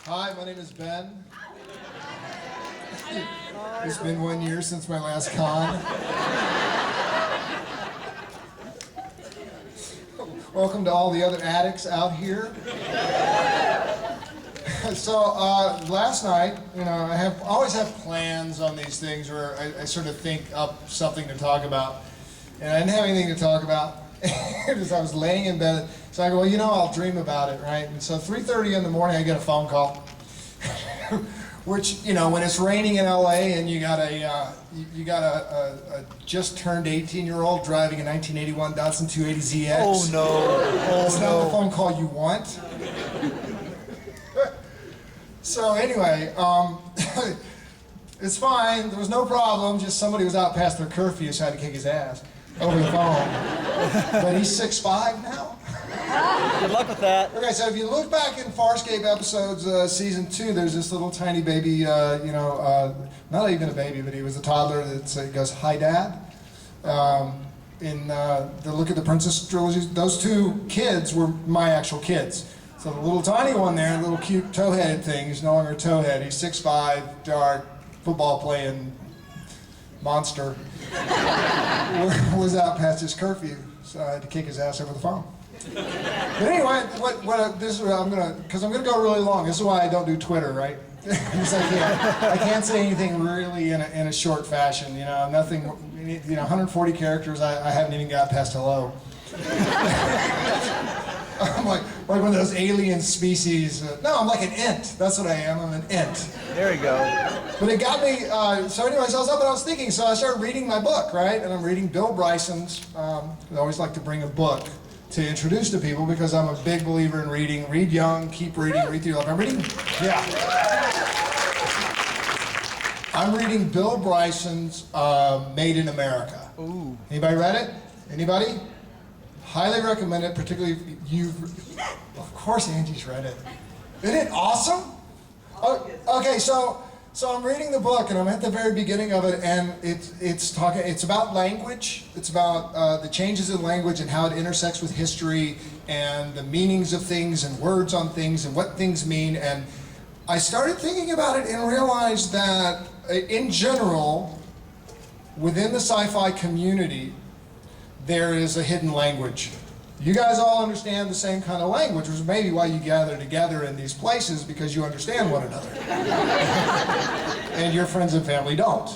Hi, my name is Ben. It's been 1 year since my last con. Welcome to all the other addicts out here. So last night, I always have plans on these things where I sort of think up something to talk about, and I didn't have anything to talk about. As I was laying in bed, so I go, well, I'll dream about it, right? And so 3:30 in the morning, I get a phone call, which, when it's raining in LA and you got a just turned 18-year-old driving a 1981 Datsun 280ZX. Oh no! It's not the phone call you want. So anyway, it's fine. There was no problem. Just somebody was out past their curfew, so I had to kick his ass over the phone. But he's 6'5" now. Good luck with that. Okay, so if you look back in Farscape episodes, season 2, there's this little tiny baby, not even a baby, but he was a toddler that goes, "Hi, Dad." In the Look at the Princess trilogy, those two kids were my actual kids. So the little tiny one there, little cute toe-headed thing, he's no longer a toe-head. He's 6'5", dark, football-playing monster. Was out past his curfew, so I had to kick his ass over the phone. But anyway, this is what because I'm gonna go really long. This is why I don't do Twitter, right? Because I can't say anything really in a short fashion. Nothing. 140 characters. I haven't even got past hello. I'm like one of those alien species. No, I'm like an int. That's what I am. I'm an int. There you go. But it got me, so anyways, I was up and I was thinking, so I started reading my book, right? And I'm reading Bill Bryson's, I always like to bring a book to introduce to people because I'm a big believer in reading. Read young, keep reading, read through your life. I'm reading Bill Bryson's Made in America. Ooh. Anybody read it? Anybody? Highly recommend it, particularly if you've, of course Angie's read it. Isn't it awesome? Oh, okay, so I'm reading the book and I'm at the very beginning of it, and it's about language. It's about the changes in language and how it intersects with history and the meanings of things and words on things and what things mean. And I started thinking about it and realized that in general, within the sci-fi community, there is a hidden language. You guys all understand the same kind of language, which is maybe why you gather together in these places, because you understand one another. And your friends and family don't.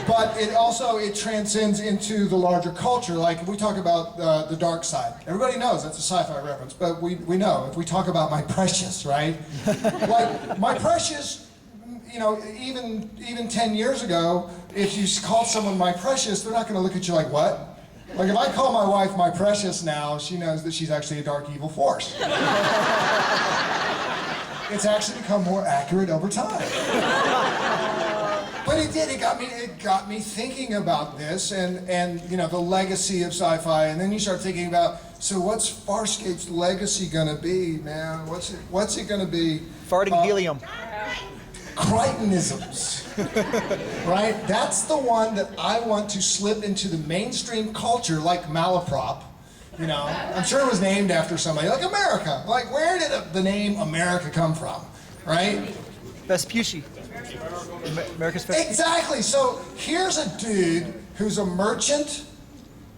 But it transcends into the larger culture. Like if we talk about the dark side, everybody knows that's a sci-fi reference, but we know if we talk about My Precious, right? Like My Precious, even 10 years ago, if you called someone My Precious, they're not going to look at you like, what? Like if I call my wife My Precious now, she knows that she's actually a dark evil force. It's actually become more accurate over time. But it did, it got me thinking about this and the legacy of sci-fi, and then you start thinking about, so what's Farscape's legacy gonna be, man? What's it gonna be? Farting helium. Crichtonisms, right? That's the one that I want to slip into the mainstream culture like malaprop. I'm sure it was named after somebody, like America. Like, where did the name America come from, right? Vespucci. America's Vespucci. Exactly. So here's a dude who's a merchant.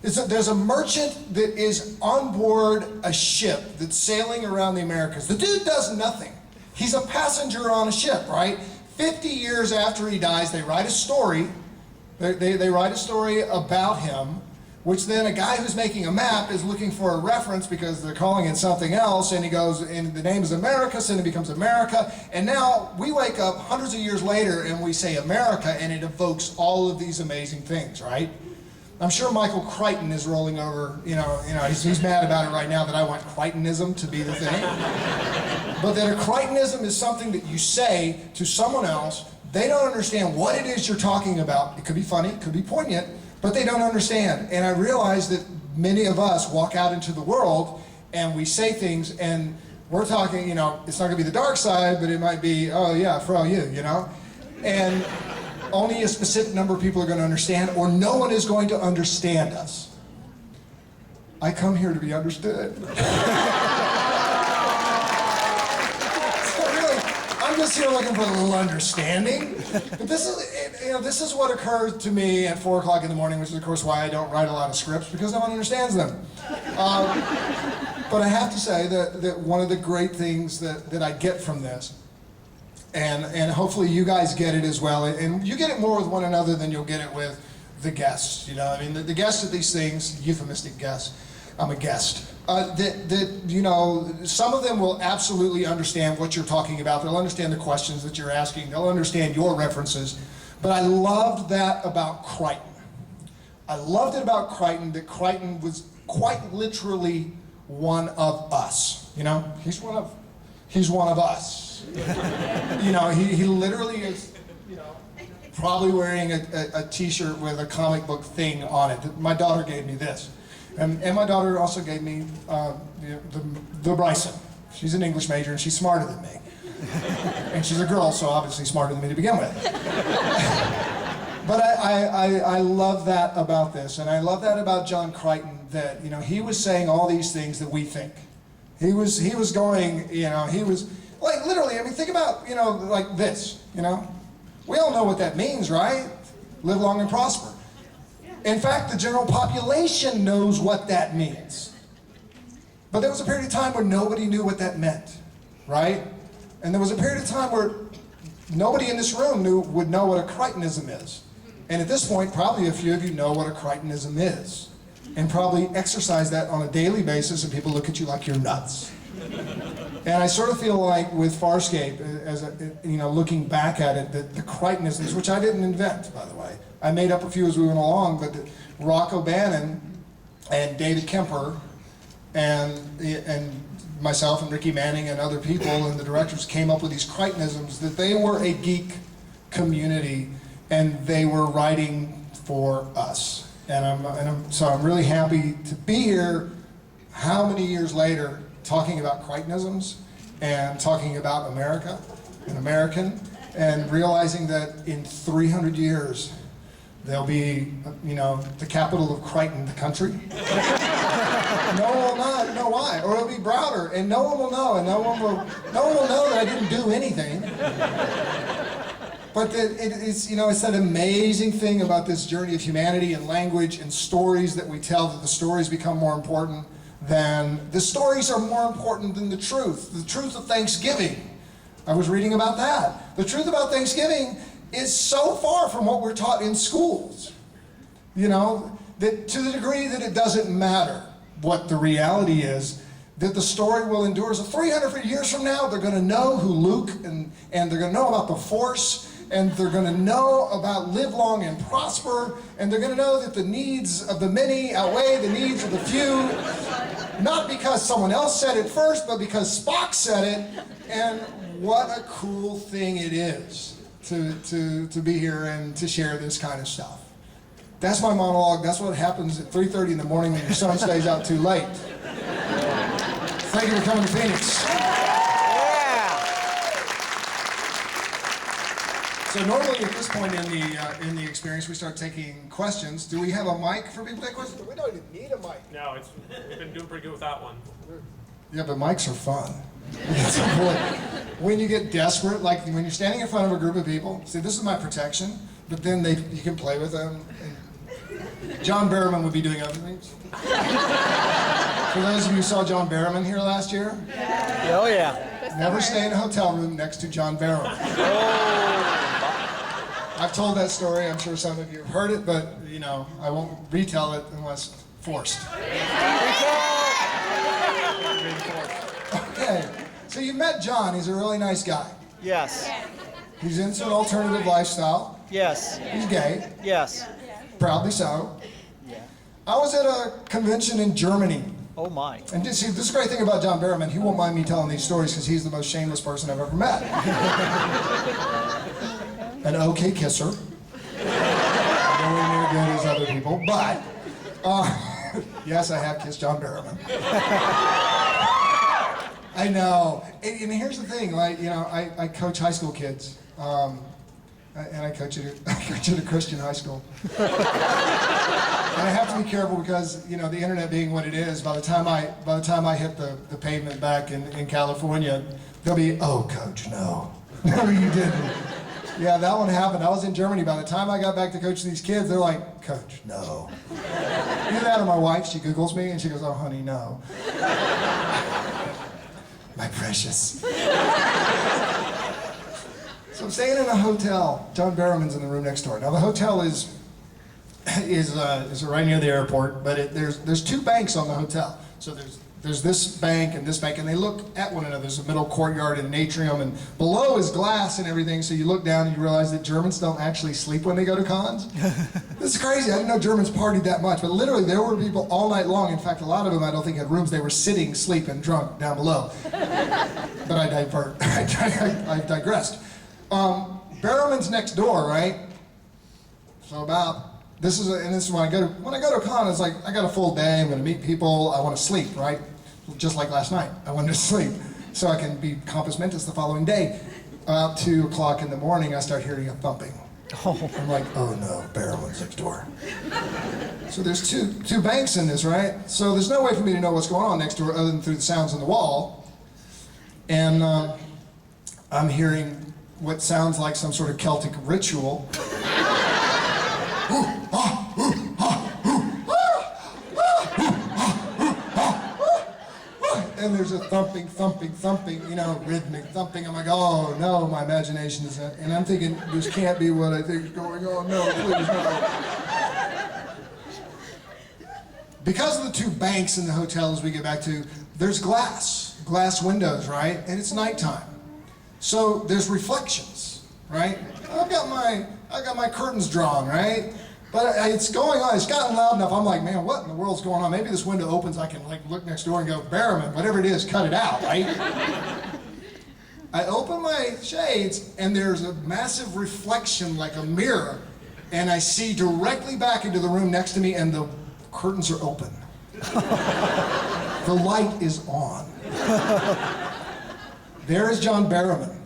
There's a merchant that is on board a ship that's sailing around the Americas. The dude does nothing. He's a passenger on a ship, right? 50 years after he dies, they write a story. They write a story about him, which then a guy who's making a map is looking for a reference because they're calling it something else, and he goes, and the name is America, so then it becomes America. And now we wake up hundreds of years later and we say America, and it evokes all of these amazing things, right? I'm sure Michael Crichton is rolling over, he's mad about it right now that I want Crichtonism to be the thing. But that a Crichtonism is something that you say to someone else, they don't understand what it is you're talking about. It could be funny, it could be poignant, but they don't understand. And I realize that many of us walk out into the world and we say things and we're talking, it's not gonna be the dark side, but it might be, oh yeah, for all you, And only a specific number of people are going to understand, or no one is going to understand us. I come here to be understood. just here looking for a little understanding. But this is, this is what occurred to me at 4 o'clock in the morning, which is of course why I don't write a lot of scripts, because no one understands them. But I have to say that one of the great things that I get from this, and hopefully you guys get it as well, and you get it more with one another than you'll get it with the guests. I mean, the guests at these things, euphemistic guests. I'm a guest. Some of them will absolutely understand what you're talking about. They'll understand the questions that you're asking. They'll understand your references. But I loved that about Crichton. I loved it about Crichton, that Crichton was quite literally one of us. He's one of us. He literally is, probably wearing a t-shirt with a comic book thing on it. My daughter gave me this. And my daughter also gave me the Bryson. She's an English major and she's smarter than me. And she's a girl, so obviously smarter than me to begin with. But I love that about this, and I love that about John Crichton, that he was saying all these things that we think. He was going, he was like literally. I mean, think about like this. We all know what that means, right? Live long and prosper. In fact, the general population knows what that means. But there was a period of time where nobody knew what that meant, right? And there was a period of time where nobody in this room would know what a Crichtonism is. And at this point, probably a few of you know what a Crichtonism is, and probably exercise that on a daily basis, and people look at you like you're nuts. And I sort of feel like with Farscape, as looking back at it, that the Crichtonisms, which I didn't invent, by the way, I made up a few as we went along, but Rock O'Bannon and David Kemper and myself and Ricky Manning and other people and the directors came up with these Crichtonisms, that they were a geek community and they were writing for us. So I'm really happy to be here, how many years later, talking about Crichtonisms and talking about America and American, and realizing that in 300 years there'll be, the capital of Crichton, the country. No one will not know why, or it'll be Browder, and no one will know, and no one will know that I didn't do anything. But it's that amazing thing about this journey of humanity and language and stories that we tell, that the stories become more important than, the stories are more important than the truth of Thanksgiving. I was reading about that. The truth about Thanksgiving is so far from what we're taught in schools. That to the degree that it doesn't matter what the reality is, that the story will endure. So 300 years from now, they're going to know who Luke, and they're going to know about the Force, and they're going to know about live long and prosper, and they're going to know that the needs of the many outweigh the needs of the few, not because someone else said it first, but because Spock said it. And what a cool thing it is to be here and to share this kind of stuff. That's my monologue. That's what happens at 3:30 in the morning when your son stays out too late. Thank you for coming to Phoenix. So normally at this point in the experience, we start taking questions. Do we have a mic for people to take questions? We don't even need a mic. No, we've been doing pretty good with that one. Yeah, but mics are fun. When you get desperate, like when you're standing in front of a group of people, say, this is my protection, but then you can play with them. And John Barrowman would be doing other things. For those of you who saw John Barrowman here last year, Oh yeah. never stay in a hotel room next to John Barrowman. I've told that story, I'm sure some of you have heard it, but I won't retell it unless forced. Okay, so you met John. He's a really nice guy. Yes. He's into an alternative lifestyle. Yes. He's gay, Yes. proudly so. I was at a convention in Germany. Oh my. And see, this is the great thing about John Barrowman. He won't mind me telling these stories because he's the most shameless person I've ever met. An okay kisser. Nowhere near good as other people, but yes, I have kissed John Barrowman. I know. And here's the thing, like, I coach high school kids. And I coach at a Christian high school. And I have to be careful because, the internet being what it is, by the time I hit the pavement back in California, they'll be, oh, coach, no. No, you didn't. Yeah, that one happened. I was in Germany. By the time I got back to coach these kids, they're like, Coach, no. Either that or my wife, she Googles me and she goes, oh, honey, no. My precious. So I'm staying in a hotel. John Barrowman's in the room next door. Now the hotel is right near the airport, but there's two banks on the hotel. So there's this bank, and they look at one another. There's a middle courtyard and an atrium, and below is glass and everything. So you look down and you realize that Germans don't actually sleep when they go to cons. This is crazy. I didn't know Germans partied that much, but literally there were people all night long. In fact, a lot of them I don't think had rooms. They were sitting, sleeping, drunk down below. But I digressed. Barrowman's next door, right? So this is when I go to a con, it's like I got a full day. I'm going to meet people. I want to sleep, right? Just like last night, I wanted to sleep so I can be compos mentis the following day. About 2 o'clock in the morning, I start hearing a thumping. I'm like, oh no, Barrowman's next door. So there's two banks in this, right? So there's no way for me to know what's going on next door other than through the sounds on the wall. And I'm hearing what sounds like some sort of Celtic ritual. And there's a thumping, rhythmic thumping. I'm like, oh no, my imagination is that. And I'm thinking, this can't be what I think is going on. No, please, no. Because of the two banks in the hotel as we get back to, there's glass windows, right? And it's nighttime. So there's reflections, right? I've got my curtains drawn, right? But it's going on, it's gotten loud enough, I'm like, man, what in the world's going on? Maybe this window opens, I can look next door and go, Barrowman, whatever it is, cut it out, right? I open my shades and there's a massive reflection like a mirror, and I see directly back into the room next to me and the curtains are open. The light is on. There is John Barrowman,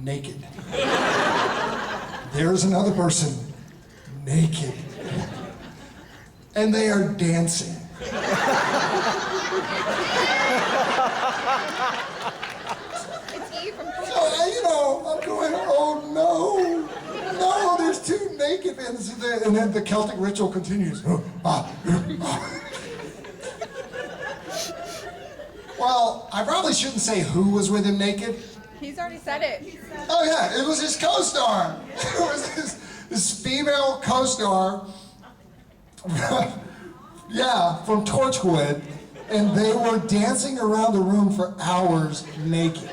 naked. There's another person, naked. And they are dancing. It's Eve from So, I'm going, oh no, there's two naked men. And then the Celtic ritual continues. Well, I probably shouldn't say who was with him naked. He's already said it. Oh yeah, it was his co-star. It was this female co-star. Yeah, from Torchwood. And they were dancing around the room for hours naked.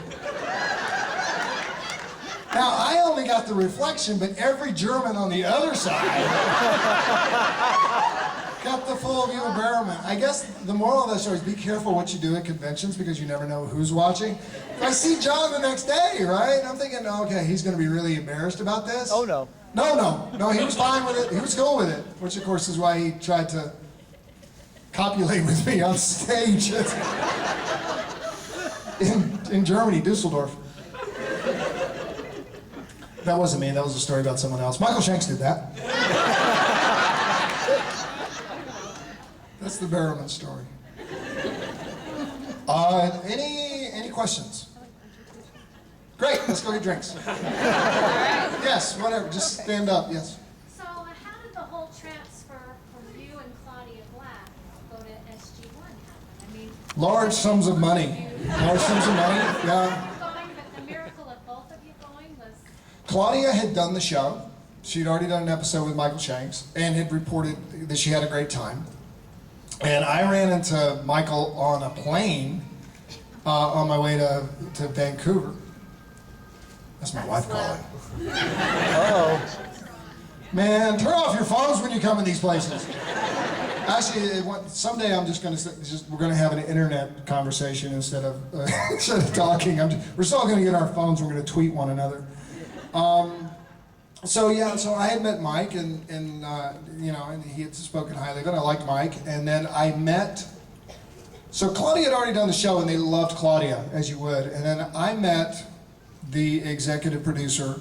Now, I only got the reflection, but every German on the other side got the full view of Barrowman. I guess the moral of that story is be careful what you do at conventions because you never know who's watching. I see John the next day, right? And I'm thinking, okay, he's going to be really embarrassed about this. Oh, no. No, he was fine with it. He was cool with it, which of course is why he tried to copulate with me on stage in Germany, Dusseldorf. That wasn't me, that was a story about someone else. Michael Shanks did that. That's the Barrowman story. Any questions? Great, let's go get drinks. Yes, whatever, just stand up, yes. So how did the whole transfer from you and Claudia Black go to SG1 happen? I mean, Large sums of money. Yeah. going, but the miracle of both of you going was... Claudia had done the show. She'd already done an episode with Michael Shanks and had reported that she had a great time. And I ran into Michael on a plane on my way to Vancouver. That's my wife calling. Uh-oh. Man, turn off your phones when you come in these places. Actually, someday I'm just going to we're going to have an internet conversation instead of talking. We're still going to get our phones. We're going to tweet one another. So I had met Mike, and he had spoken highly of it. I liked Mike, and then I met. So Claudia had already done the show, and they loved Claudia, as you would. And then I met the executive producer,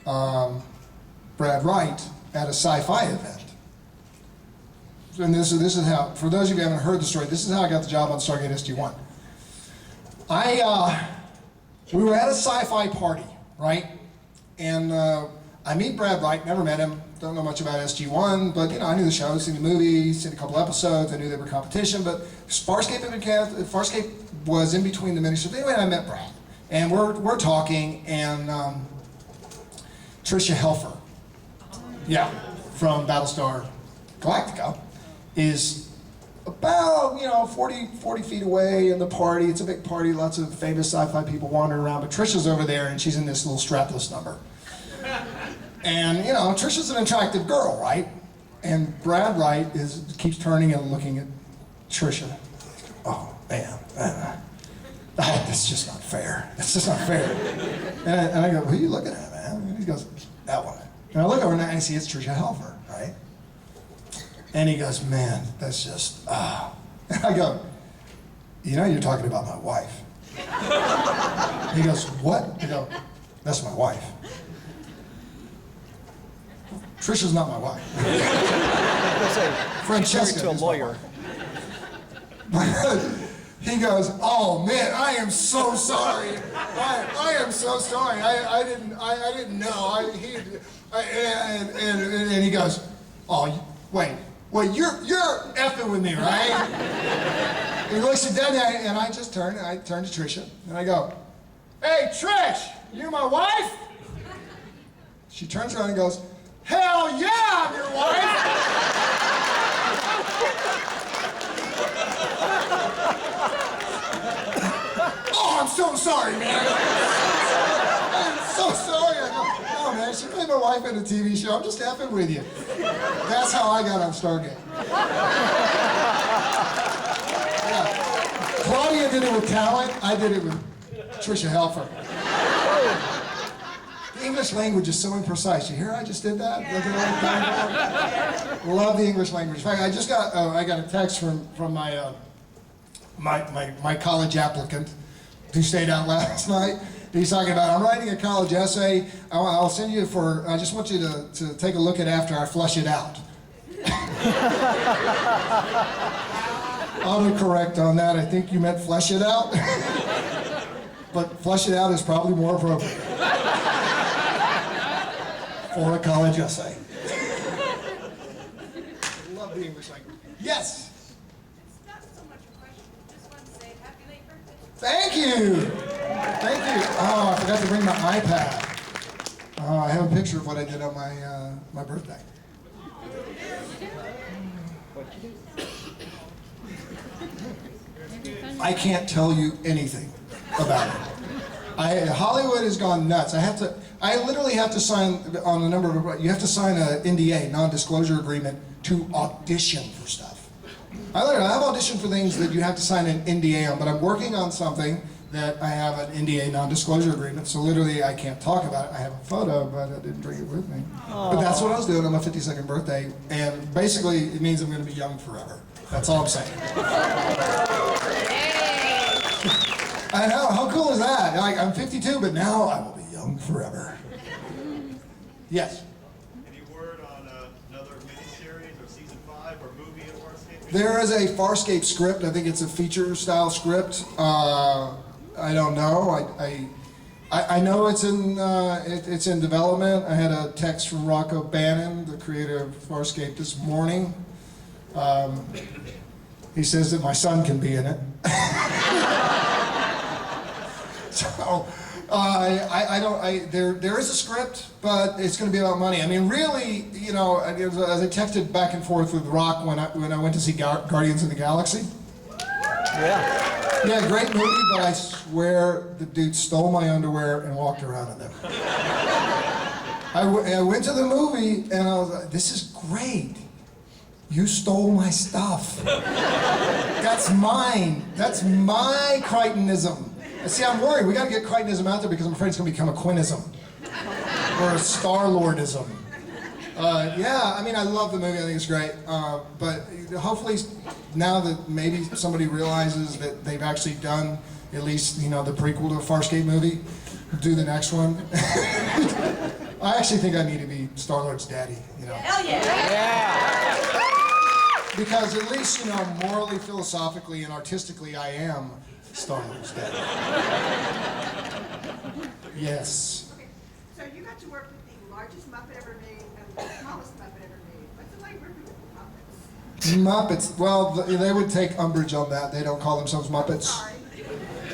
Brad Wright, at a Sci-Fi event. And this is how, for those of you who haven't heard the story, this is how I got the job on Stargate SG-1. We were at a sci-fi party, right? And I meet Brad Wright, never met him, don't know much about SG-1, but I knew the show, seen the movie, seen a couple episodes, I knew they were competition, but Farscape had been cast, Farscape was in between the miniseries. Anyway, I met Brad, and we're talking, and Tricia Helfer, yeah, from Battlestar Galactica, is about 40 feet away in the party. It's a big party, lots of famous sci-fi people wandering around, but Tricia's over there and she's in this little strapless number. And Tricia's an attractive girl, right? And Brad Wright keeps turning and looking at Tricia. Oh man, that's just not fair. That's just not fair. And I go, who are you looking at, man? And he goes, that one. And I look over and I see it's Tricia Helfer, right? And he goes, man, that's just, And I go, you're talking about my wife. He goes, what? I go, that's my wife. Tricia's not my wife. Francesca to a is my lawyer. wife. He goes, oh man, I am so sorry. I am so sorry. I didn't know. And he goes, oh, wait, you're effing with me, right? He looks at that, and I just turn to Tricia, and I go, hey, Trish, you my wife? She turns around and goes, hell yeah, I'm your wife! Oh, I'm so sorry, man. I'm so sorry. I go, no, man, she played my wife in a TV show. I'm just effing with you. That's how I got on Stargate. Yeah. Claudia did it with talent. I did it with Tricia Helfer. The English language is so imprecise. You hear I just did that? Look at all the Love the English language. In fact, I got a text from my college applicant who stayed out last night. He's talking about, I'm writing a college essay. I'll send you I just want you to take a look at after I flush it out. Autocorrect on that. I think you meant flesh it out. But flush it out is probably more appropriate for a college essay. Love the English language. Yes? It's not so much a question. Just want to say happy late birthday. Thank you. Thank you. Oh, I forgot to bring my iPad. Oh, I have a picture of what I did on my birthday. I can't tell you anything about it. Hollywood has gone nuts. I literally have to sign on a number of, you have to sign an NDA, non-disclosure agreement, to audition for stuff. I have auditioned for things that you have to sign an NDA on, but I'm working on something that I have an NDA, non-disclosure agreement, so literally I can't talk about it. I have a photo, but I didn't bring it with me. Aww. But that's what I was doing on my 52nd birthday, and basically it means I'm going to be young forever. That's all I'm saying. I know, how cool is that? Like, I'm 52, but now I will be young forever. Yes? Any word on another miniseries or season 5 or movie of Farscape? There is a Farscape script. I think it's a feature-style script. I don't know. I know it's in development. I had a text from Rocco Bannon, the creator of Farscape, this morning. He says that my son can be in it. So, there is a script, but it's going to be about money. I mean, really, as I texted back and forth with Rock when I went to see Guardians of the Galaxy. Yeah. Yeah, great movie, but I swear the dude stole my underwear and walked around in them. I went to the movie and I was like, this is great. You stole my stuff. That's mine. That's my Crichtonism. See, I'm worried. We got to get Crichtonism out there because I'm afraid it's going to become a Quinnism or a Star-Lordism. Yeah, I mean, I love the movie. I think it's great. But hopefully, now that maybe somebody realizes that they've actually done at least, the prequel to a Farscape movie, do the next one. I actually think I need to be Star-Lord's daddy. Hell yeah! Because at least, morally, philosophically, and artistically, I am Star-Lord's daddy. Yes. largest Muppet ever made and the smallest Muppet ever made. What's it like working with Muppets? Muppets. Well, they would take umbrage on that. They don't call themselves Muppets. Sorry.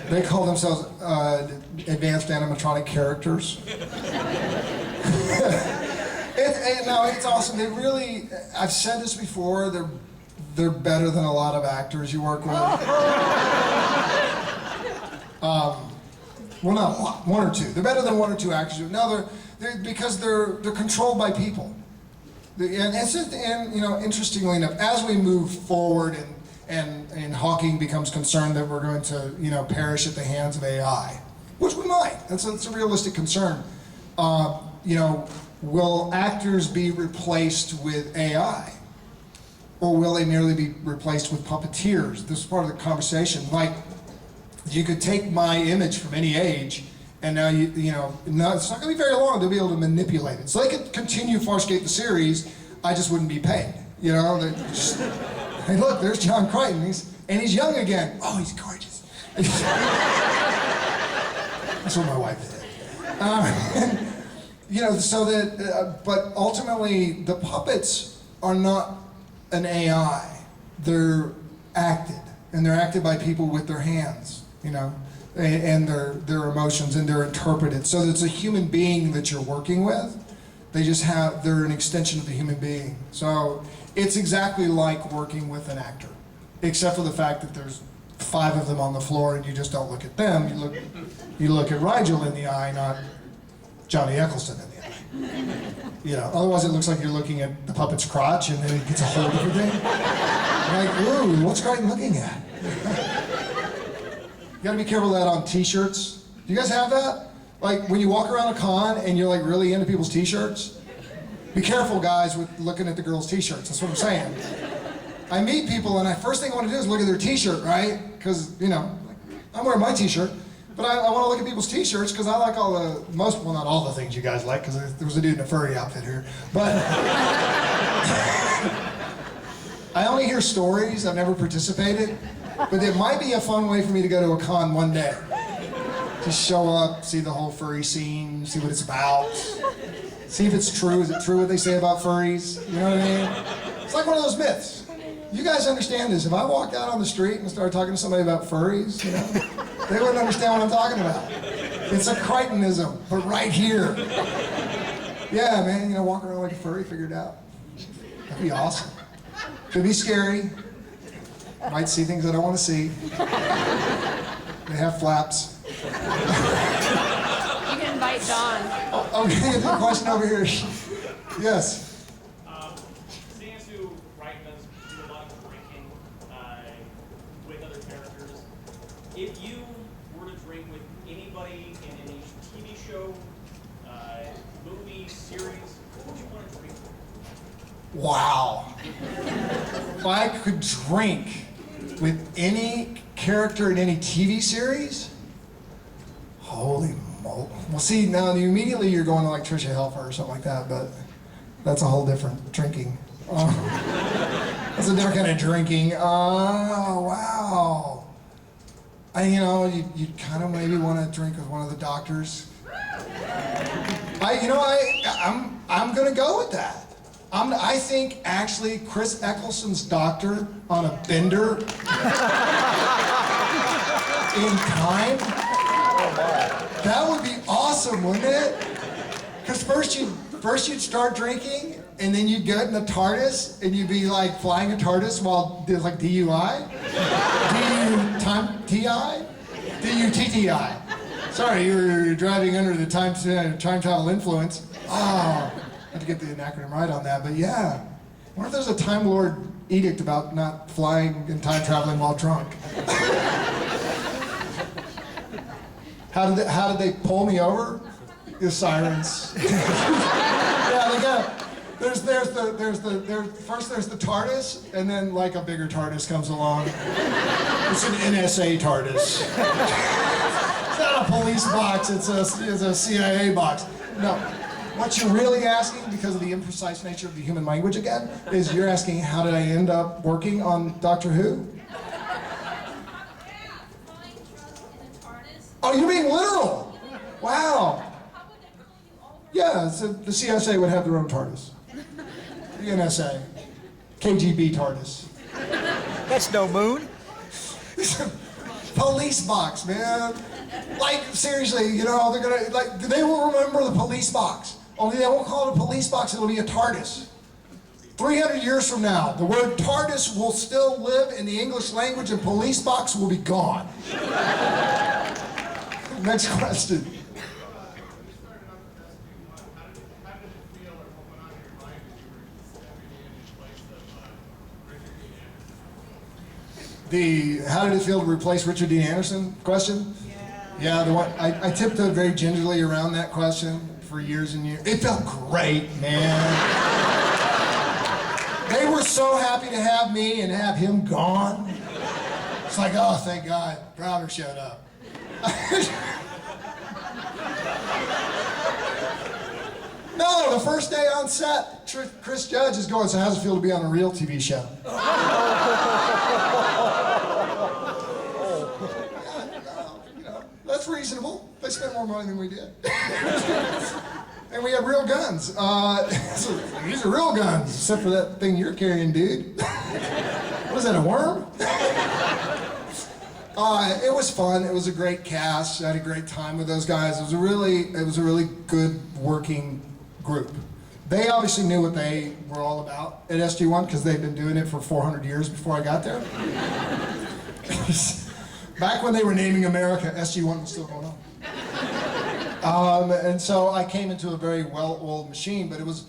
They call themselves advanced animatronic characters. No, it's awesome. They really, I've said this before, they're better than a lot of actors you work with. Well, not a lot, one or two. They're better than one or two actors. No, they're because they're controlled by people. And you know, interestingly enough, as we move forward and Hawking becomes concerned that we're going to, you know, perish at the hands of AI, which we might. That's a realistic concern. You know, will actors be replaced with AI? Or will they merely be replaced with puppeteers? This is part of the conversation. Like, you could take my image from any age, and now you know, no, it's not going to be very long. They'll be able to manipulate it. So they could continue Farscape the series. I just wouldn't be paid. You know, just, hey, look, there's John Crichton. He's young again. Oh, he's gorgeous. That's what my wife did. You know, so that, but ultimately, the puppets are not an AI. They're acted, and they're acted by people with their hands, you know, and their emotions, and they're interpreted. So it's a human being that you're working with. They're an extension of the human being. So it's exactly like working with an actor, except for the fact that there's 5 of them on the floor, and you just don't look at them. You look at Rigel in the eye, not Johnny Eccleston in the eye. You know, otherwise it looks like you're looking at the puppet's crotch, and then it gets a whole different thing. Like, ooh, what's Crichton looking at? You gotta be careful of that on t-shirts. Do you guys have that? Like, when you walk around a con and you're like really into people's t-shirts, be careful, guys, with looking at the girls' t-shirts. That's what I'm saying. I meet people, and first thing I want to do is look at their t-shirt, right? Because, you know, I'm wearing my t-shirt. But I want to look at people's t-shirts because I like well, not all the things you guys like, because there was a dude in a furry outfit here. But I only hear stories. I've never participated. But it might be a fun way for me to go to a con one day. Just show up, see the whole furry scene, see what it's about. See if it's true. Is it true what they say about furries? You know what I mean? It's like one of those myths. You guys understand this. If I walked out on the street and started talking to somebody about furries, you know, they wouldn't understand what I'm talking about. It's a Crichtonism, but right here. Yeah, man, you know, walk around like a furry, figure it out. That'd be awesome. Could be scary. Might see things I don't want to see. They have flaps. You can invite John. Oh, okay, there's a question over here. Yes. Seeing as who Wright does do a lot of drinking with other characters, if you were to drink with anybody in any TV show, movie, series, who would you want to drink with? Wow. If I could drink with any character in any TV series? Holy moly. Well, see, now immediately you're going to like Trisha Helfer or something like that, but that's a whole different drinking. That's a different kind of drinking. Oh, wow. You know, you kind of maybe want to drink with one of the doctors. I'm going to go with that. I think actually Chris Eccleston's doctor on a bender in time, that would be awesome, wouldn't it? Because first you'd start drinking, and then you'd get in the TARDIS, and you'd be like flying a TARDIS while there's like DUI, DUTTI. Sorry, you're driving under the time travel influence. Oh. I have to get the acronym right on that, but yeah. I wonder if there's a Time Lord edict about not flying and time traveling while drunk. How did they pull me over? The sirens. Yeah, they got. First there's the TARDIS, and then like a bigger TARDIS comes along. It's an NSA TARDIS. It's not a police box. It's a CIA box. No. What you're really asking, because of the imprecise nature of the human language again, is you're asking how did I end up working on Doctor Who? Oh, you're being literal. Wow. Yeah, so the CSA would have their own TARDIS. The NSA. KGB TARDIS. That's no moon. Police box, man. Like, seriously, you know, they're gonna, like, they will remember the police box. Only they won't call it a police box, it'll be a TARDIS. 300 years from now, the word TARDIS will still live in the English language and police box will be gone. Next question. How did it feel to replace Richard Dean Anderson question? Yeah, the one I tiptoed very gingerly around that question for years and years. It felt great, man. They were so happy to have me and have him gone. It's like, oh, thank God, Browder showed up. No, the first day on set, Chris Judge is going, so how's it feel to be on a real TV show? That's reasonable. They spent more money than we did. And we have real guns. So these are real guns, except for that thing you're carrying, dude. What is that, a worm? It was fun. It was a great cast. I had a great time with those guys. It was a really good working group. They obviously knew what they were all about at SG1 because they've been doing it for 400 years before I got there. Back when they were naming America, SG1 was still going on. And so I came into a very well-oiled machine, but it was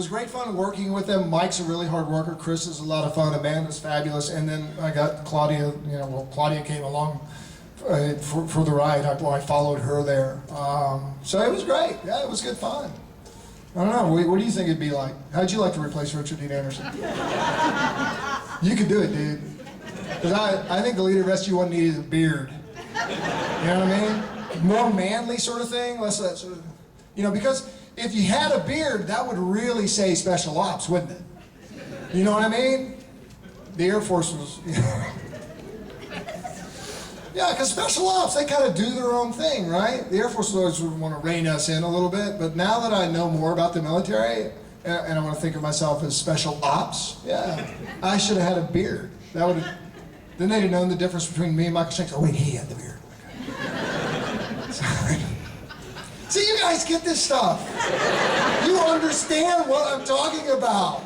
great fun working with them. Mike's a really hard worker. Chris is a lot of fun. Amanda's fabulous. And then I got Claudia, Claudia came along for the ride. I followed her there. So it was great. Yeah, it was good fun. I don't know, what do you think it'd be like? How'd you like to replace Richard Dean Anderson? You could do it, dude. Because I think the leader of SG1 needed a beard. You know what I mean? More manly sort of thing, less that sort of, because if you had a beard, that would really say special ops, wouldn't it? You know what I mean? The Air Force was, Yeah, because special ops, they kind of do their own thing, right? The Air Force always would want to rein us in a little bit, but now that I know more about the military, and I want to think of myself as special ops, yeah, I should have had a beard. That would have, then they'd have known the difference between me and Michael Shanks. Oh wait, he had the beard. See, you guys get this stuff. You understand what I'm talking about.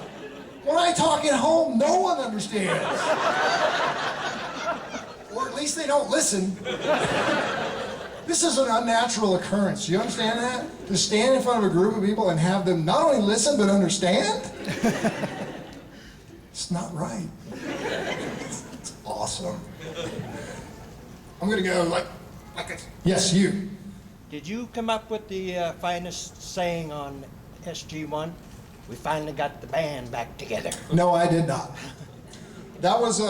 When I talk at home, no one understands. Or at least they don't listen. This is an unnatural occurrence. Do you understand that? To stand in front of a group of people and have them not only listen, but understand? It's not right. It's awesome. I'm gonna go like this. Yes, you. Did you come up with the finest saying on SG1? We finally got the band back together. No, I did not. That was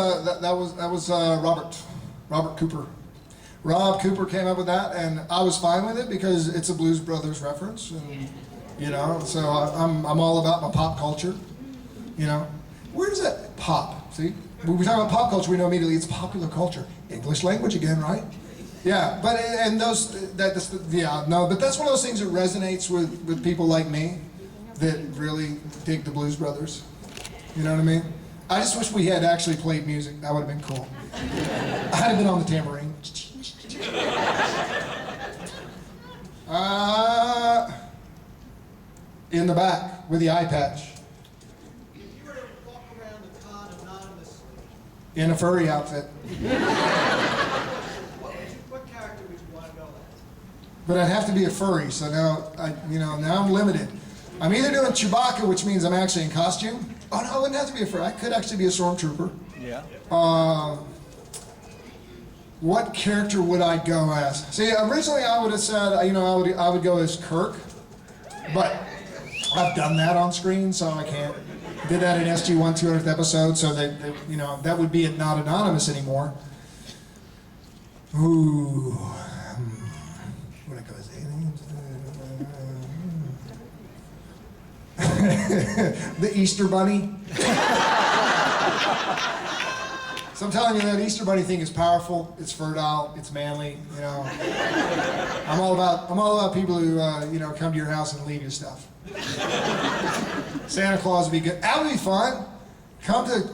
Robert Cooper. Rob Cooper came up with that, and I was fine with it because it's a Blues Brothers reference, and so I'm all about my pop culture. Where does that pop? See, when we talk about pop culture, we know immediately it's popular culture. English language again, right? Yeah, but but that's one of those things that resonates with people like me that really dig the Blues Brothers. You know what I mean? I just wish we had actually played music. That would have been cool. I had been on the tambourine. In the back with the eye patch. If you were to walk around the con anonymously, In a furry outfit. what character would you want to go as? But I'd have to be a furry, so now I'm limited. I'm either doing Chewbacca, which means I'm actually in costume. Oh no, I wouldn't have to be a furry. I could actually be a stormtrooper. Yeah. What character would I go as? See, originally I would have said, I would go as Kirk, but I've done that on screen, so I can't. Did that in SG1 200th episode, so that would be not anonymous anymore. Ooh. Would I go as aliens? The Easter Bunny. So I'm telling you, that Easter Bunny thing is powerful. It's fertile. It's manly. You know, I'm all about people who come to your house and leave you stuff. Santa Claus would be good. That would be fun. Come to,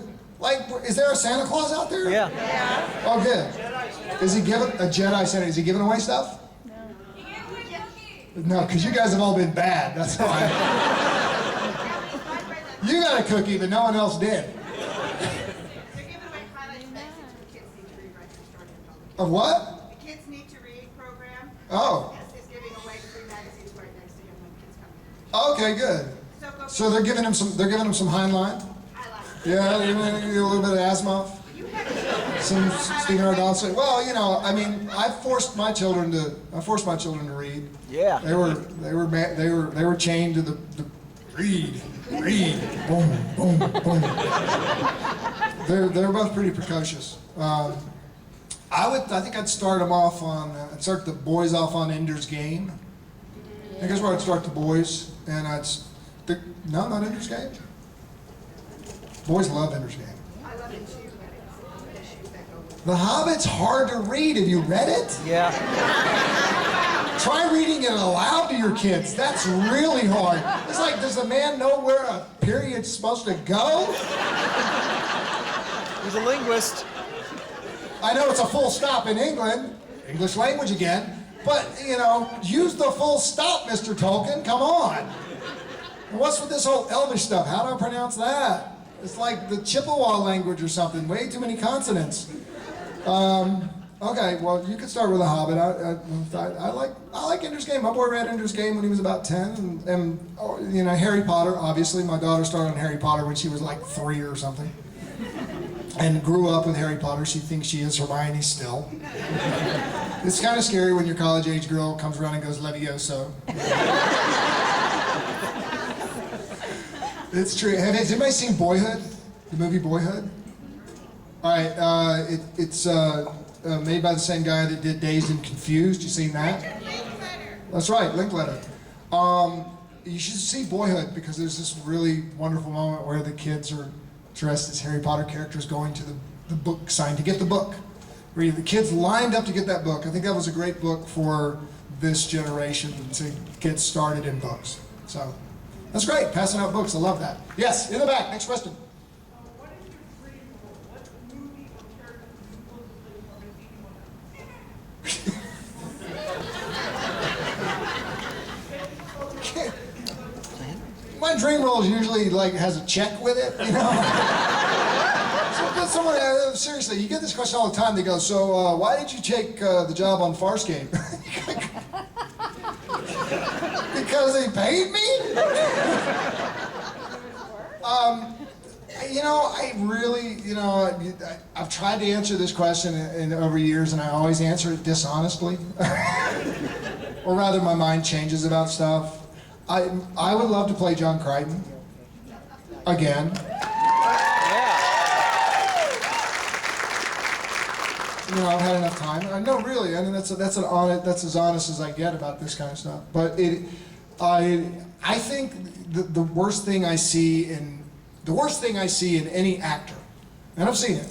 is there a Santa Claus out there? Yeah. Oh, good. Is he giving a Jedi Santa? Is he giving away stuff? No, because you guys have all been bad. That's why. You got a cookie, but no one else did. They're giving away highlights magazines for kids need to read right through starting in public. Of what? The Kids Need to Read program. Oh. Is giving away free magazines right next to him when kids come in. Okay, good. So go. So they're giving him some Heinlein. Highlights. Yeah, a little bit of Asimov. Some Stephen R. Donaldson. Well, I mean, I forced my children to read. Yeah. They were chained to the read, boom, boom, boom. They're both pretty precocious. I think I'd start them off on. I'd start the boys off on Ender's Game. I guess where I'd start the boys, and no, not Ender's Game. Boys love Ender's Game. I love it too, but it's issues that go with it. The Hobbit's hard to read. Have you read it? Yeah. Try reading it aloud to your kids. That's really hard. It's like, does the man know where a period's supposed to go? He's a linguist. I know it's a full stop in England, English language again, but, use the full stop, Mr. Tolkien, come on. And what's with this whole Elvish stuff? How do I pronounce that? It's like the Chippewa language or something, way too many consonants. Okay, well, you could start with The Hobbit. I like Ender's Game. My boy read Ender's Game when he was about 10, and Harry Potter, obviously. My daughter started on Harry Potter when she was like 3 or something. And grew up with Harry Potter. She thinks she is Hermione still. It's kind of scary when your college-age girl comes around and goes, Levioso. It's true. Has anybody seen Boyhood? The movie Boyhood? All right, it's made by the same guy that did Dazed and Confused. You seen that? That's right, Linkletter. You should see Boyhood because there's this really wonderful moment where the kids are dressed as Harry Potter characters going to the book sign to get the book. Where the kids lined up to get that book. I think that was a great book for this generation to get started in books. So that's great, passing out books. I love that. Yes, in the back. Next question. What is your dream role? What movie or character do you want to play for My dream role usually has a check with it, So, seriously, you get this question all the time. They go, so why did you take the job on Farscape? Because they paid me? I really, I've tried to answer this question over years, and I always answer it dishonestly. Or rather, my mind changes about stuff. I would love to play John Crichton again. I've had enough time. No, really. I mean, that's as honest as I get about this kind of stuff. But I think the worst thing I see in any actor, and I've seen it,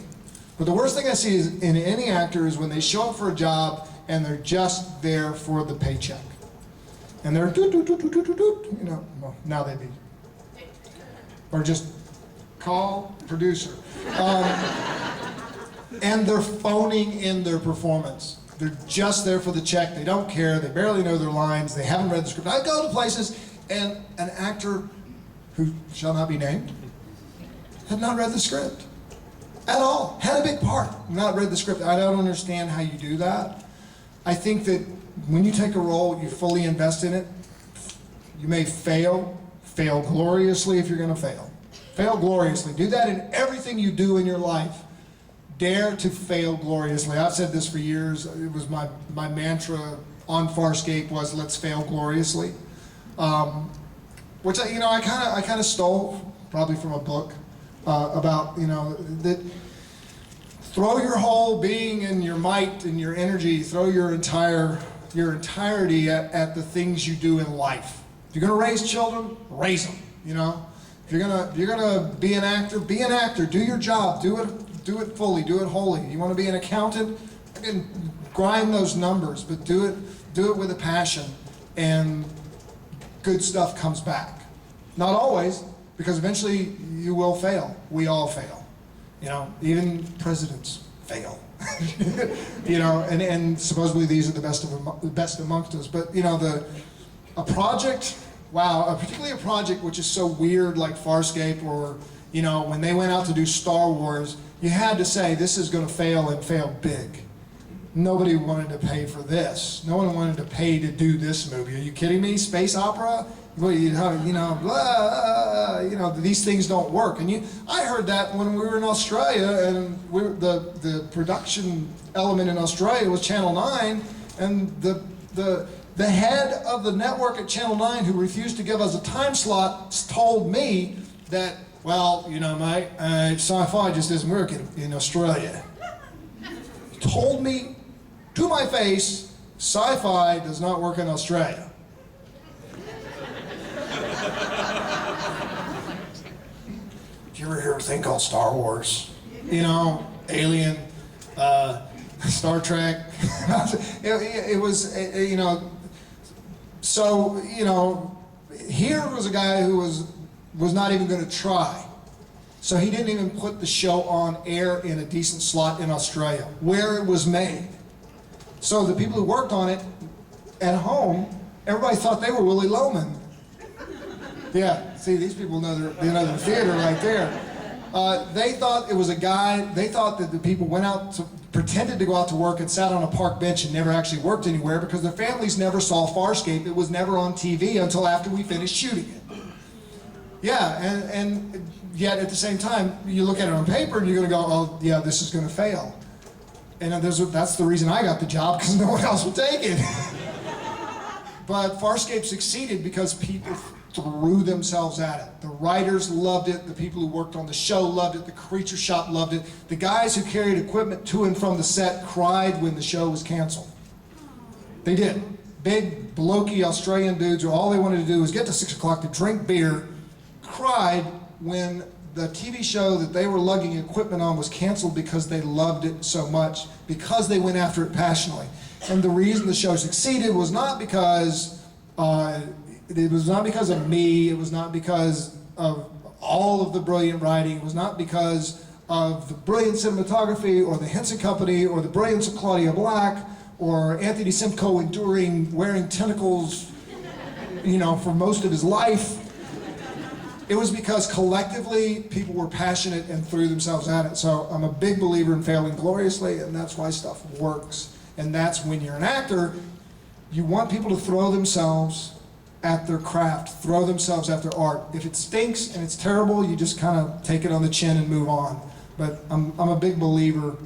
but the worst thing I see in any actor is when they show up for a job and they're just there for the paycheck. And they're well, now they be. Or just call producer. And they're phoning in their performance. They're just there for the check. They don't care. They barely know their lines. They haven't read the script. I go to places and an actor who shall not be named had not read the script at all. Had a big part, not read the script. I don't understand how you do that. I think that when you take a role, you fully invest in it. You may fail gloriously if you're going to fail. Fail gloriously. Do that in everything you do in your life. Dare to fail gloriously. I've said this for years. It was my mantra on Farscape was let's fail gloriously, which I kind of stole probably from a book about that. Throw your whole being and your might and your energy. Throw your entirety at the things you do in life. If you're going to raise children, raise them. If you're gonna be an actor, be an actor. Do your job. Do do it fully, do it wholly. You want to be an accountant, fucking grind those numbers, but do it with a passion, and good stuff comes back. Not always, because eventually you will fail. We all fail. You know, even presidents fail. You know, and supposedly these are the best amongst us. But you know, a project, wow, particularly a project which is so weird like Farscape, or you know, when they went out to do Star Wars, you had to say this is going to fail and fail big. Nobody wanted to pay for this. No one wanted to pay to do this movie. Are you kidding me? Space opera? Well, you know, blah, you know, these things don't work. And I heard that when we were in Australia, and the production element in Australia was Channel 9, and the head of the network at Channel 9, who refused to give us a time slot, told me that, well, you know, mate, sci-fi just isn't working in Australia. He told me to my face, sci-fi does not work in Australia. Did you ever hear a thing called Star Wars? You know, Alien, Star Trek. it was, you know, so, you know, here was a guy who was not even going to try. So he didn't even put the show on air in a decent slot in Australia, where it was made. So the people who worked on it at home, everybody thought they were Willy Loman. Yeah, see, these people know the theater right there. They thought it was a guy, they thought that the people went out to, pretended to go out to work and sat on a park bench and never actually worked anywhere, because their families never saw Farscape. It was never on TV until after we finished shooting it. Yeah, and yet at the same time, you look at it on paper and you're gonna go, oh yeah, this is gonna fail. And that's the reason I got the job, because no one else would take it. But Farscape succeeded because people threw themselves at it. The writers loved it, the people who worked on the show loved it, the creature shop loved it. The guys who carried equipment to and from the set cried when the show was canceled. They did. Big, blokey Australian dudes who all they wanted to do was get to 6 o'clock to drink beer, cried when the TV show that they were lugging equipment on was canceled, because they loved it so much, because they went after it passionately. And the reason the show succeeded was not because it was not because of me, it was not because of all of the brilliant writing, it was not because of the brilliant cinematography or the Henson Company or the brilliance of Claudia Black or Anthony Simcoe wearing tentacles, you know, for most of his life. It was because collectively people were passionate and threw themselves at it. So I'm a big believer in failing gloriously, and that's why stuff works. And that's when you're an actor, you want people to throw themselves at their craft, throw themselves at their art. If it stinks and it's terrible, you just kind of take it on the chin and move on. But I'm a big believer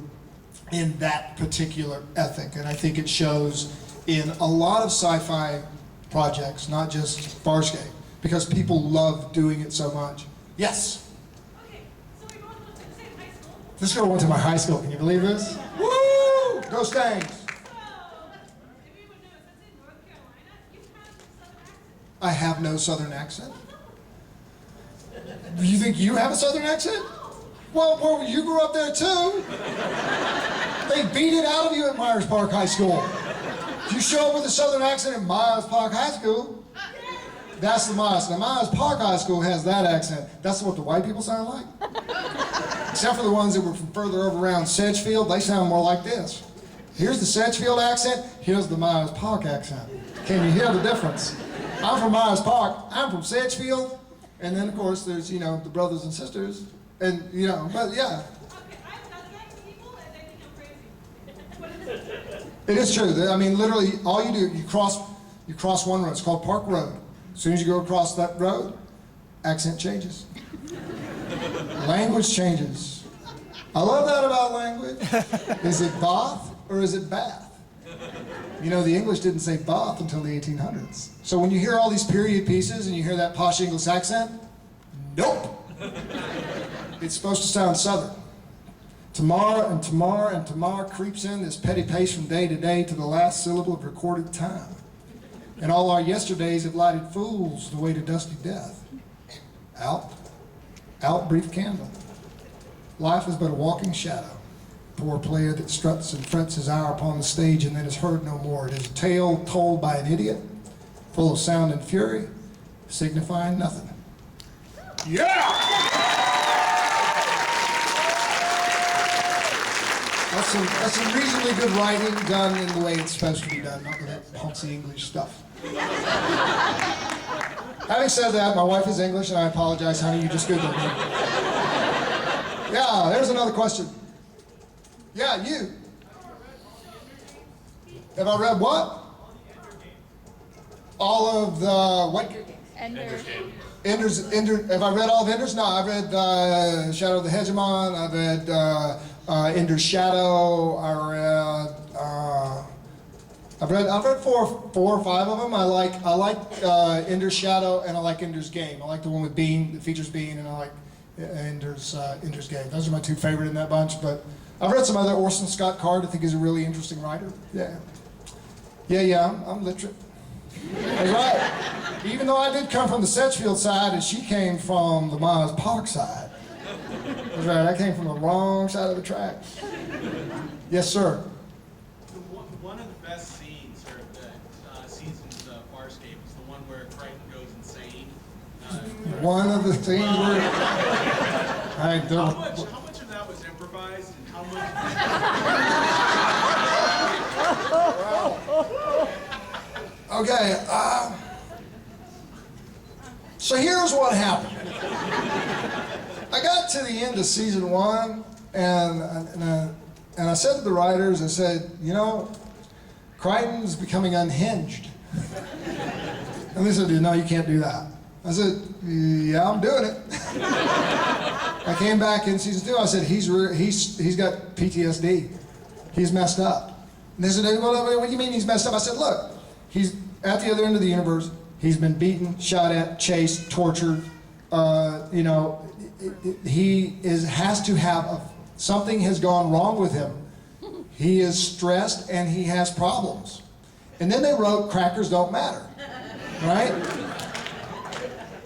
in that particular ethic, and I think it shows in a lot of sci-fi projects, not just Farscape, because people love doing it so much. Yes? Okay, so we both went to the same high school. This girl went to my high school, can you believe this? Woo! Go Stangs! So, if you would know, since in North Carolina, you have a southern accent. I have no southern accent. You think you have a southern accent? Well, you grew up there too. They beat it out of you at Myers Park High School. If you show up with a southern accent at Myers Park High School, that's the Myers. Now, Myers Park High School has that accent. That's what the white people sound like. Except for the ones that were from further over around Sedgefield, they sound more like this. Here's the Sedgefield accent, here's the Myers Park accent. Can you hear the difference? I'm from Myers Park, I'm from Sedgefield, and then of course there's, you know, the brothers and sisters, and you know, but yeah. Okay, I've done that to people and they think I'm crazy. What is it? It is true. I mean, literally, all you do, you cross one road. It's called Park Road. As soon as you go across that road, accent changes. Language changes. I love that about language. Is it Bath or is it Bath? You know, the English didn't say Bath until the 1800s. So when you hear all these period pieces and you hear that posh English accent, nope. It's supposed to sound Southern. Tomorrow and tomorrow and tomorrow creeps in this petty pace from day to day to the last syllable of recorded time. And all our yesterdays have lighted fools the way to dusty death. Out brief candle. Life is but a walking shadow. Poor player that struts and frets his hour upon the stage and then is heard no more. It is a tale told by an idiot, full of sound and fury, signifying nothing. Yeah! That's some reasonably good writing done in the way it's supposed to be done, not with that poncy English stuff. Having said that, my wife is English, and I apologize, honey, you just Googled me. Yeah, there's another question. Yeah, you. Have I read what? All of the, what? Ender, have I read all of Ender's? No, I've read Shadow of the Hegemon, I've read Ender's Shadow, I've read four or five of them. I like Ender's Shadow, and I like Ender's Game. I like the one with Bean, that features Bean, and I like Ender's Game. Those are my two favorite in that bunch, but I've read some other. Orson Scott Card, I think, is a really interesting writer. Yeah, I'm literate. That's right. Even though I did come from the Sedgefield side, and she came from the Miles Park side. That's right, I came from the wrong side of the track. Yes, sir. One of the best scenes, or the seasons of Farscape, is the one where Crichton goes insane. One of the scenes where... How much of that was improvised, and how much... Okay, so here's what happened. I got to the end of season 1, and I said to the writers, I said, you know, Crichton's becoming unhinged. And they said, no, you can't do that. I said, yeah, I'm doing it. I came back in season 2, I said, he's got PTSD. He's messed up. And they said, well, what do you mean he's messed up? I said, look, he's at the other end of the universe. He's been beaten, shot at, chased, tortured. You know, he has to have something has gone wrong with him. He is stressed and he has problems. And then they wrote Crackers Don't Matter, right?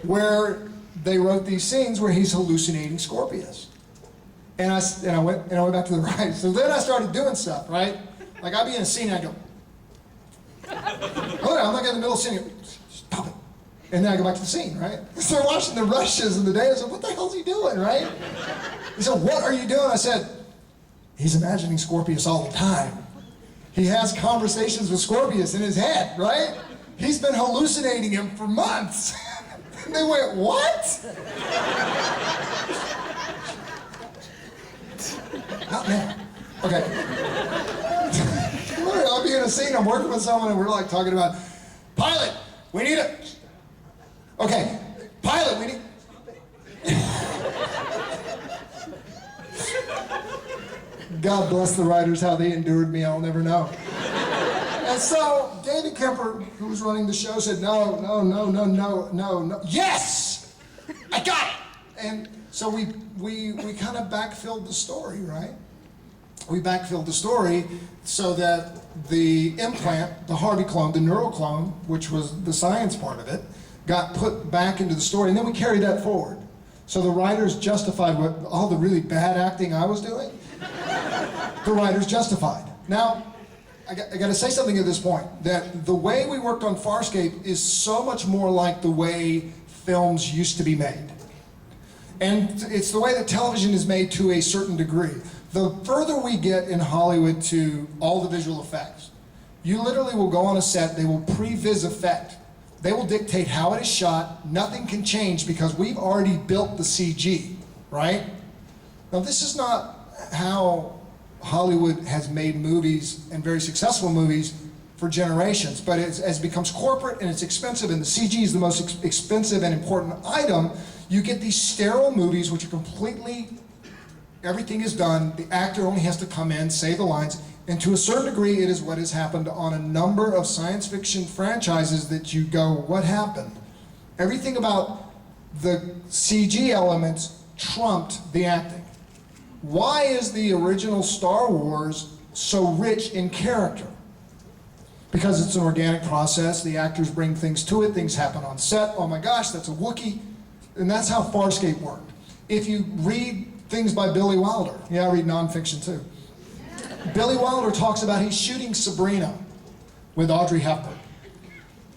Where they wrote these scenes where he's hallucinating Scorpius. And I went back to the right. So then I started doing stuff, right? Like I'd be in a scene and I'd go, oh, I'm like in the middle of the scene, stop it. And then I go back to the scene, right? So they're watching the rushes and the day. I said, what the hell's he doing, right? He said, what are you doing? I said, he's imagining Scorpius all the time. He has conversations with Scorpius in his head, right? He's been hallucinating him for months. And they went, what? Not now. Okay. I'll be in a scene, I'm working with someone, and we're like talking about, pilot, we need a... Okay, pilot, we need... God bless the writers, how they endured me, I'll never know. And so, David Kemper, who was running the show, said, no. Yes! I got it! And so we kind of backfilled the story, right? We backfilled the story so that the implant, the Harvey clone, the neural clone, which was the science part of it, got put back into the story, and then we carried that forward. So the writers justified what all the really bad acting I was doing, the writers justified. Now, I got to say something at this point, that the way we worked on Farscape is so much more like the way films used to be made. And it's the way that television is made to a certain degree. The further we get in Hollywood to all the visual effects, you literally will go on a set, they will pre-vis effect. They will dictate how it is shot, nothing can change because we've already built the CG, right? Now this is not how Hollywood has made movies, and very successful movies, for generations, but as it becomes corporate and it's expensive, and the CG is the most expensive and important item, you get these sterile movies which are completely, everything is done, the actor only has to come in, say the lines, and to a certain degree it is what has happened on a number of science fiction franchises that you go, what happened? Everything about the CG elements trumped the acting. Why is the original Star Wars so rich in character? Because it's an organic process, the actors bring things to it, things happen on set, oh my gosh, that's a Wookiee, and that's how Farscape worked. If you read things by Billy Wilder. Yeah, I read nonfiction too. Billy Wilder talks about he's shooting Sabrina with Audrey Hepburn.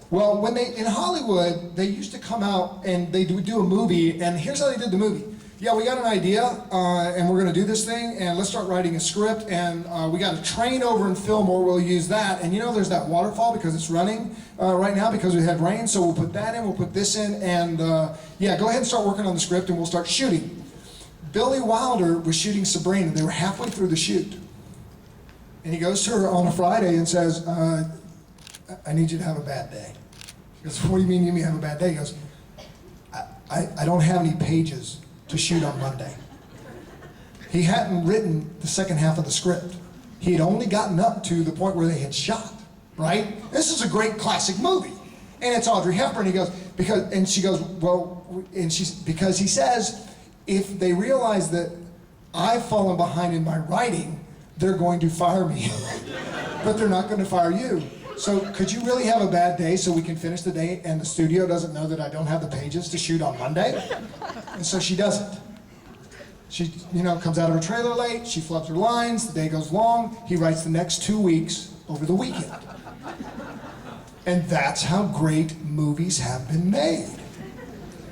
Well, when in Hollywood, they used to come out and they would do a movie, and here's how they did the movie. Yeah, we got an idea, and we're gonna do this thing, and let's start writing a script, and we got a train over in Fillmore, we'll use that, and you know there's that waterfall because it's running right now because we had rain, so we'll put that in, we'll put this in, and yeah, go ahead and start working on the script and we'll start shooting. Billy Wilder was shooting Sabrina, they were halfway through the shoot. And he goes to her on a Friday and says, I need you to have a bad day. She goes, what do you mean you have a bad day? He goes, I don't have any pages to shoot on Monday. He hadn't written the second half of the script. He had only gotten up to the point where they had shot, right? This is a great classic movie. And it's Audrey Hepburn. He goes, and she goes, well, because he says, if they realize that I've fallen behind in my writing, they're going to fire me. But they're not going to fire you. So could you really have a bad day so we can finish the day and the studio doesn't know that I don't have the pages to shoot on Monday? And so she doesn't. She, comes out of her trailer late, she flubs her lines, the day goes long, he writes the next 2 weeks over the weekend. And that's how great movies have been made.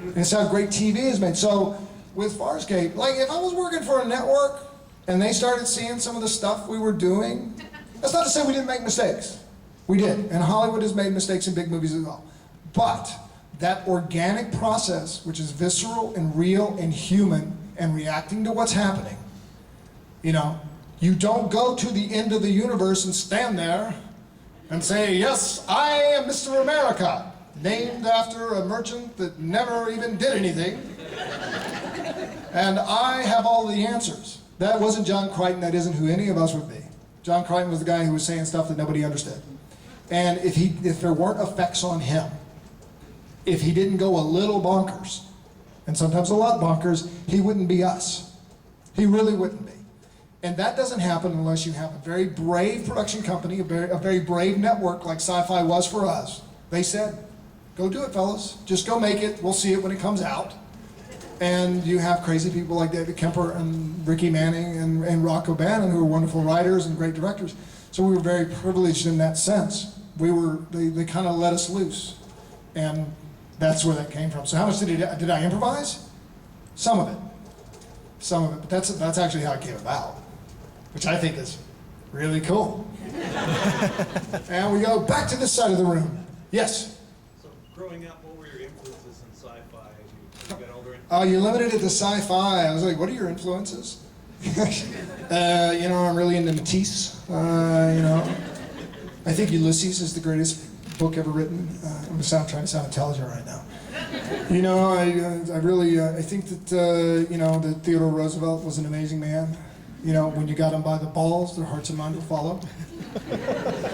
And it's how great TV is made. So with Farscape, like if I was working for a network and they started seeing some of the stuff we were doing, that's not to say we didn't make mistakes. We did, and Hollywood has made mistakes in big movies as well. But that organic process, which is visceral and real and human and reacting to what's happening, you don't go to the end of the universe and stand there and say, yes, I am Mr. America, named after a merchant that never even did anything, and I have all the answers. That wasn't John Crichton, that isn't who any of us would be. John Crichton was the guy who was saying stuff that nobody understood. And if there weren't effects on him, if he didn't go a little bonkers, and sometimes a lot bonkers, he wouldn't be us. He really wouldn't be. And that doesn't happen unless you have a very brave production company, a very brave network like Sci-Fi was for us. They said, go do it, fellas. Just go make it. We'll see it when it comes out. And you have crazy people like David Kemper and Ricky Manning and Rock O'Bannon, who are wonderful writers and great directors. So we were very privileged in that sense. They kind of let us loose. And that's where that came from. So how much did I improvise? Some of it. But that's actually how it came about, which I think is really cool. And we go back to this side of the room. Yes? So growing up, what were your influences in sci-fi as you got older? You limited it to sci-fi. I was like, what are your influences? I'm really into Matisse. I think Ulysses is the greatest book ever written. I'm trying to sound intelligent right now. I think that, that Theodore Roosevelt was an amazing man. When you got them by the balls, their hearts and minds will follow.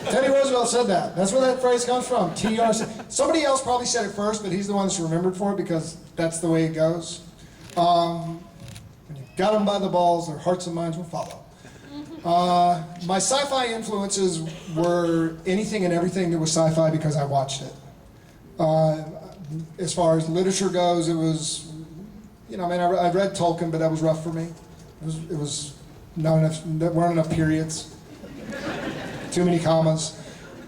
Teddy Roosevelt said that. That's where that phrase comes from. TR. Somebody else probably said it first, but he's the one that's remembered for it because that's the way it goes. When you got them by the balls, their hearts and minds will follow. My sci-fi influences were anything and everything that was sci-fi because I watched it. As far as literature goes, it was, I read Tolkien, but that was rough for me. It was not enough, there weren't enough periods, too many commas.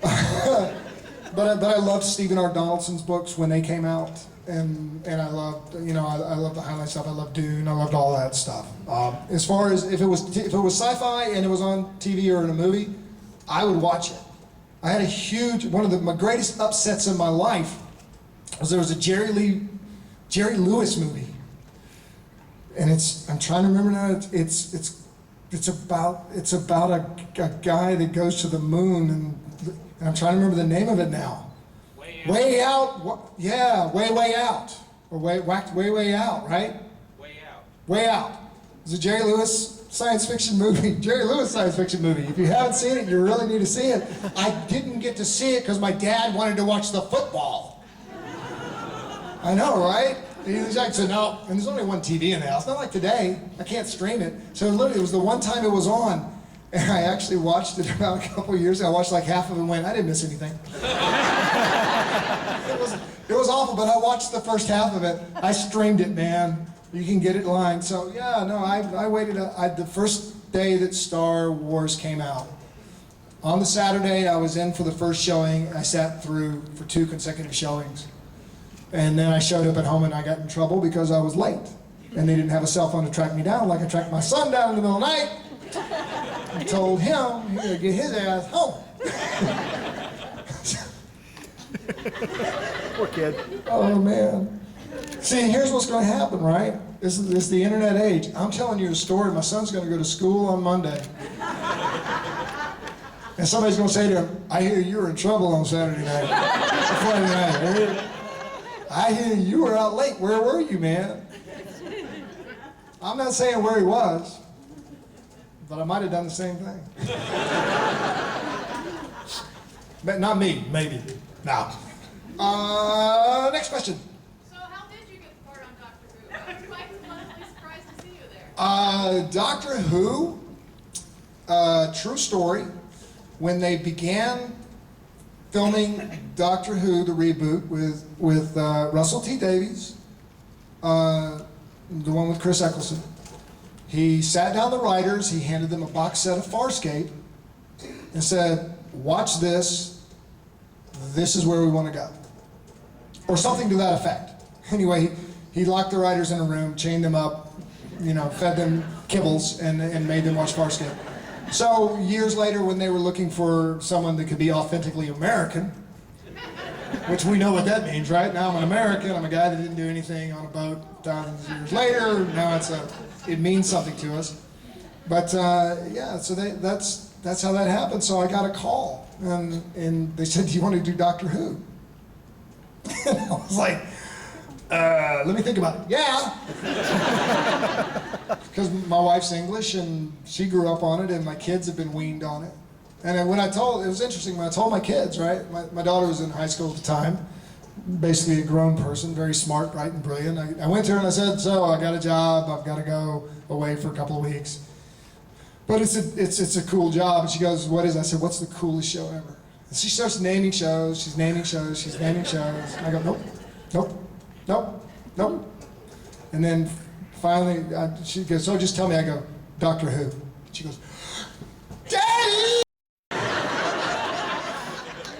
But I loved Stephen R. Donaldson's books when they came out, and I loved, I loved the highlight stuff. I loved Dune. I loved all that stuff. As far as if it was sci-fi and it was on TV or in a movie, I would watch it. I had one of my greatest upsets in my life was there was a Jerry Lewis movie, and I'm trying to remember now. It's about a guy that goes to the moon, and I'm trying to remember the name of it now. Way Out. Yeah, Way Out. Or Way Out, right? Way Out. It's a Jerry Lewis science fiction movie. Jerry Lewis science fiction movie. If you haven't seen it, you really need to see it. I didn't get to see it because my dad wanted to watch the football. I know, right? He's like, so no, and there's only one TV in the house. Not like today. I can't stream it. So literally, it was the one time it was on, and I actually watched it about a couple of years ago. I watched like half of it and went, I didn't miss anything. It was awful, but I watched the first half of it. I streamed it, man. You can get it line. So yeah, no, I waited. The first day that Star Wars came out. On the Saturday, I was in for the first showing. I sat through for 2 consecutive showings. And then I showed up at home and I got in trouble because I was late. And they didn't have a cell phone to track me down like I tracked my son down in the middle of the night. I told him he had to get his ass home. Poor kid. Oh, man. See, here's what's going to happen, right? This is the internet age. I'm telling you a story. My son's going to go to school on Monday. And somebody's going to say to him, I hear you were in trouble on Saturday night. Friday night. I hear you were out late. Where were you, man? I'm not saying where he was, but I might have done the same thing. But not me, maybe. No. Next question. So how did you get the part on Doctor Who? I was quite pleasantly surprised to see you there. Doctor Who, true story. When they began filming Doctor Who, the reboot, with Russell T. Davies, the one with Chris Eccleston, he sat down the writers, he handed them a box set of Farscape, and said, watch this, this is where we want to go. Or something to that effect. Anyway, he locked the writers in a room, chained them up, fed them kibbles, and made them watch Farscape. So years later, when they were looking for someone that could be authentically American, which we know what that means, right? Now I'm an American, I'm a guy that didn't do anything on a boat thousands of years later, now it means something to us. But yeah, so that's how that happened. So I got a call, and they said, do you want to do Doctor Who? And I was like, let me think about it. Yeah. Because my wife's English and she grew up on it and my kids have been weaned on it. And it was interesting when I told my kids, right? My daughter was in high school at the time, basically a grown person, very smart, bright and brilliant. I went to her and I said, so I got a job, I've got to go away for a couple of weeks. But it's a cool job. And she goes, what is it? I said, what's the coolest show ever? And she starts naming shows, she's naming shows. And I go, nope, nope. Nope, nope. And then finally, she goes, so just tell me. I go, Doctor Who. She goes, Daddy!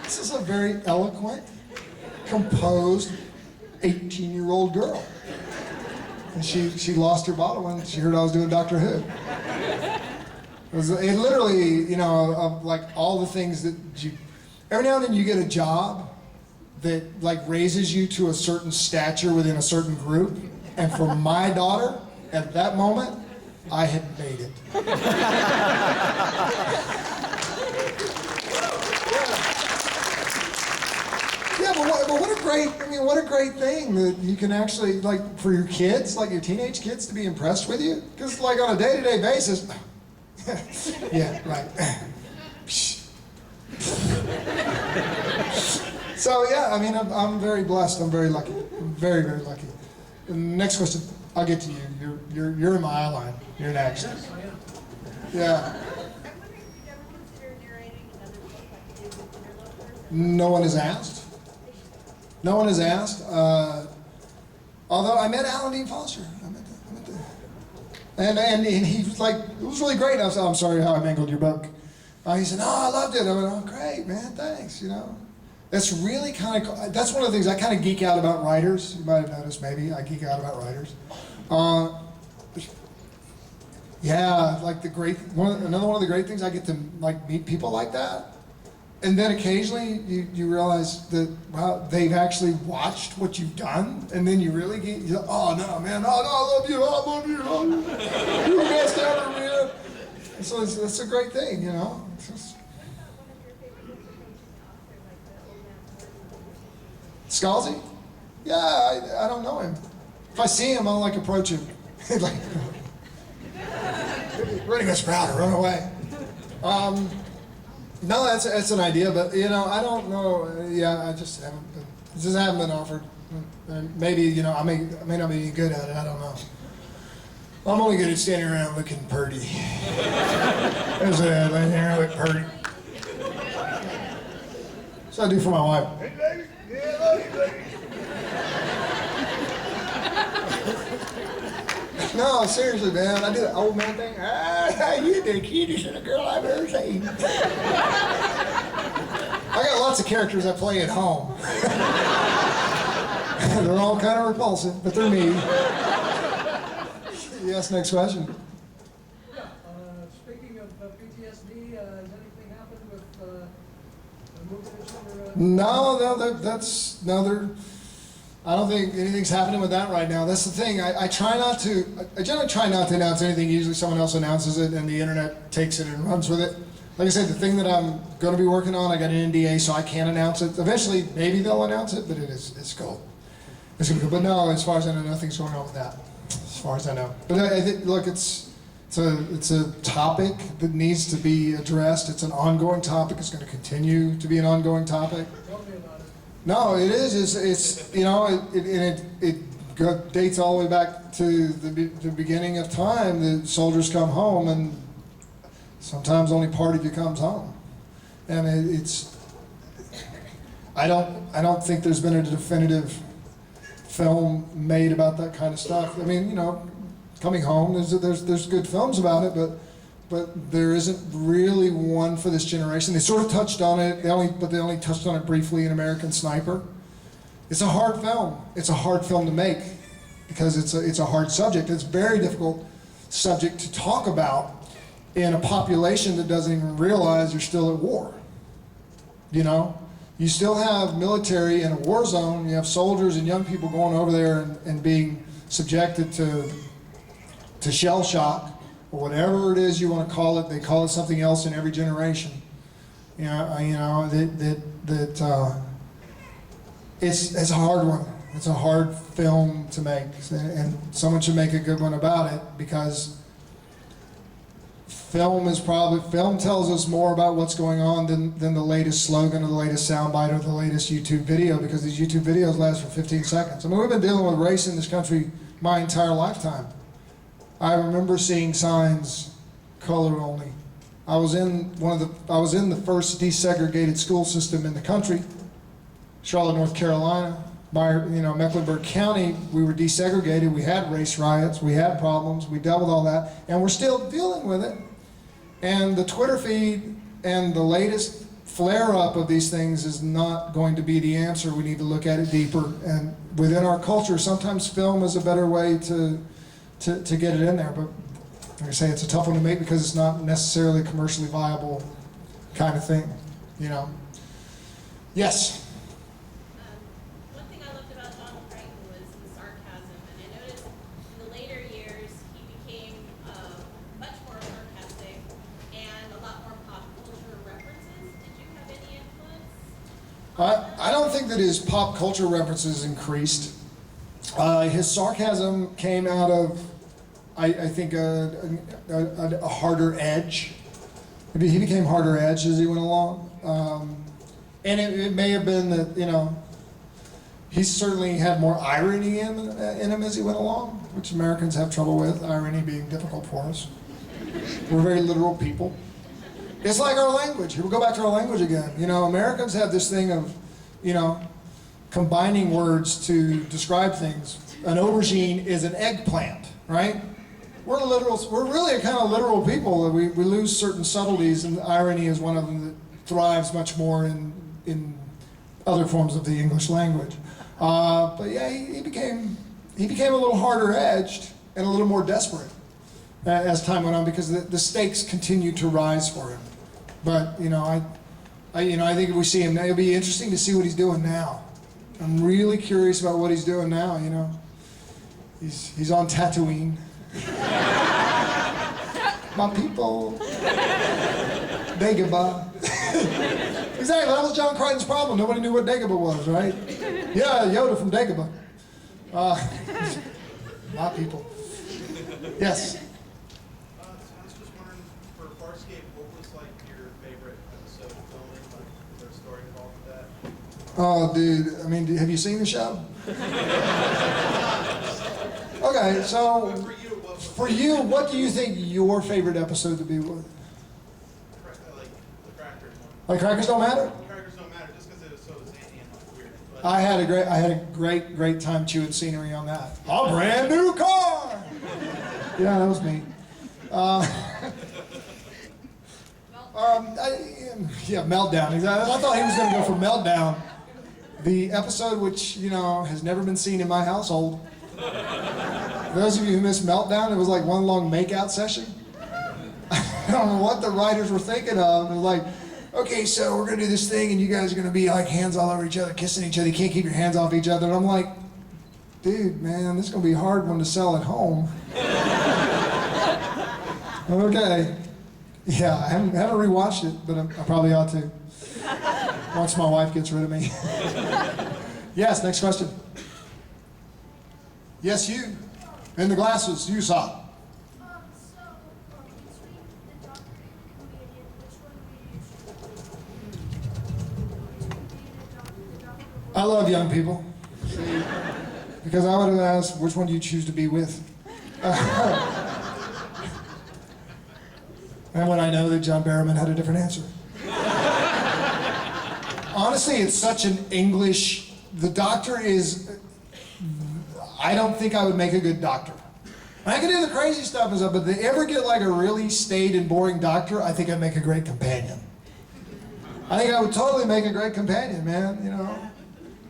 This is a very eloquent, composed, 18-year-old girl. And she lost her bottle when she heard I was doing Doctor Who. It literally, of like all the things that every now and then you get a job that like raises you to a certain stature within a certain group. And for my daughter, at that moment, I had made it. Yeah, but what a great thing that you can actually, like, for your kids, like your teenage kids, to be impressed with you. Because like on a day-to-day basis, yeah, right. So yeah, I mean, I'm very blessed. I'm very lucky. I'm very, very lucky. Next question. I'll get to you. You're in my eye line. You're next. Yeah. I'm wondering if you've ever considered narrating another book like you did with Interlopers? No one has asked. No one has asked. Although I met Alan Dean Foster. And he was like, it was really great. I said, I'm sorry how I mangled your book. He said, no, I loved it. I went, oh, great, man, thanks, That's really kind of, that's one of the things I kind of geek out about writers. You might have noticed, maybe, I geek out about writers. Yeah, like another one of the great things, I get to like meet people like that. And then occasionally you realize that, wow, they've actually watched what you've done, and then you really get, oh no, man, oh no, I love you, you're the best ever, man. And so it's a great thing, It's just, Scalzi? Yeah, I don't know him. If I see him, I'll like approach him. Like, ready, Miss Browder, run away. No, that's an idea, but I don't know. Yeah, I just haven't been offered. And maybe I may not be good at it. I don't know. I'm only good at standing around looking pretty. That's it. Laying there, I look pretty. So I do for my wife. Hey, baby. Yeah, I love you, baby. No, seriously, man. I do the old man thing. Ah, you're the cutest little girl I've ever seen. I got lots of characters I play at home. They're all kind of repulsive, but they're me. Yes, next question. Yeah, speaking of PTSD, has anything happened with the movie that you were... I don't think anything's happening with that right now. That's the thing. I generally try not to announce anything. Usually someone else announces it and the internet takes it and runs with it. Like I said, the thing that I'm going to be working on, I got an NDA, so I can't announce it. Eventually, maybe they'll announce it, but it's cool. It's gonna be cool. But no, as far as I know, nothing's going on with that. As far as I know. But I think, look, it's a topic that needs to be addressed. It's an ongoing topic. It's going to continue to be an ongoing topic. Tell me about it. No, it is. It's you know, it dates all the way back to the beginning of time. The soldiers come home, and sometimes only part of you comes home. And I don't think there's been a definitive film made about that kind of stuff. I mean, you know, coming home, there's good films about it, but there isn't really one for this generation. They sort of touched on it, they only touched on it briefly in American Sniper. It's a hard film. It's a hard film to make because it's a hard subject. It's a very difficult subject to talk about in a population that doesn't even realize you're still at war. You know? You still have military in a war zone. You have soldiers and young people going over there and being subjected to shell shock, or whatever it is you want to call it. They call it something else in every generation. It's a hard one. It's a hard film to make, and someone should make a good one about it, because film tells us more about what's going on than the latest slogan or the latest soundbite or the latest YouTube video, because these YouTube videos last for 15 seconds. I mean, we've been dealing with race in this country my entire lifetime. I remember seeing signs, color only. I was in the first desegregated school system in the country, Charlotte, North Carolina. Mecklenburg County, we were desegregated. We had race riots. We had problems. We dealt with all that, and we're still dealing with it. And the Twitter feed and the latest flare-up of these things is not going to be the answer. We need to look at it deeper. And within our culture, sometimes film is a better way to get it in there. But like I say, it's a tough one to make because it's not necessarily a commercially viable kind of thing, you know. Yes? One thing I loved about Donald Crichton was his sarcasm, and I noticed in the later years he became much more sarcastic and a lot more pop culture references. Did you have any influence? I don't think that his pop culture references increased. His sarcasm came out of, I think, a harder edge. Maybe he became harder edge as he went along. And it may have been that, you know, he certainly had more irony in him as he went along, which Americans have trouble with, irony being difficult for us. We're very literal people. It's like our language. We'll go back to our language again. You know, Americans have this thing of, you know, combining words to describe things. An aubergine is an eggplant, right? We're really a kind of literal people. We lose certain subtleties, and irony is one of them that thrives much more in other forms of the English language. But yeah, he became a little harder edged and a little more desperate as time went on, because the stakes continued to rise for him. But you know, I think if we see him, it'll be interesting to see what he's doing now. I'm really curious about what he's doing now. You know, he's on Tatooine. My people, Dagobah. Exactly, that was John Crichton's problem. Nobody knew what Dagobah was, right? Yeah, Yoda from Dagobah. My people. Yes. I was just wondering, for Farscape, what was like your favorite episode of filming? Like, is there a story involved with that? Oh, dude. I mean, have you seen the show? Okay, so for you, what do you think your favorite episode to be with? Like the crackers one. Like crackers don't matter? Crackers don't matter just because it was so zany and like weird. But I had a great time chewing scenery on that. A brand new car. Yeah, that was me. Yeah, Meltdown. I thought he was going to go for Meltdown. The episode which, has never been seen in my household. For those of you who missed Meltdown, it was like one long make-out session. I don't know what the writers were thinking of. It was like, okay, so we're going to do this thing, and you guys are going to be like hands all over each other, kissing each other. You can't keep your hands off each other. And I'm like, dude, man, this is going to be a hard one to sell at home. Okay. Yeah, I haven't rewatched it, but I probably ought to. Once my wife gets rid of me. Yes, next question. Yes, you. In the glasses, you saw. Between the doctor and the comedian, which one would you choose? I love young people. See, because I would have asked, which one do you choose to be with? And when I know that John Barrowman had a different answer. Honestly, it's such an English, the doctor is, I don't think I would make a good doctor. I can do the crazy stuff and stuff, but if they ever get like a really staid and boring doctor, I think I'd make a great companion. I think I would totally make a great companion, man,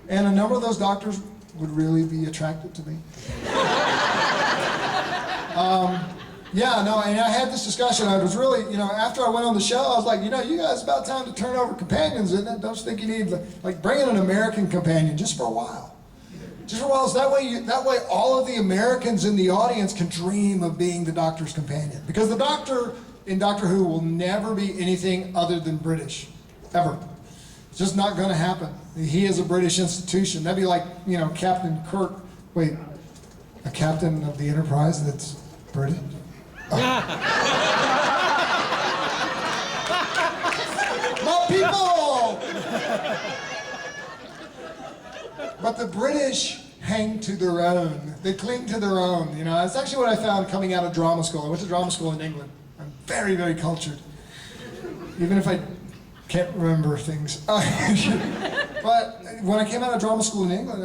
And a number of those doctors would really be attracted to me. Yeah, no, and I had this discussion. I was really, after I went on the show, I was like, you guys, it's about time to turn over companions, isn't it? Don't you think you need, like bring in an American companion just for a while? Just for a while, so that way all of the Americans in the audience can dream of being the Doctor's companion. Because the Doctor in Doctor Who will never be anything other than British, ever. It's just not going to happen. He is a British institution. That'd be like, Captain Kirk, wait, a captain of the Enterprise that's British? My people! But the British hang to their own. They cling to their own. It's actually what I found coming out of drama school. I went to drama school in England. I'm very, very cultured. Even if I can't remember things. But when I came out of drama school in England,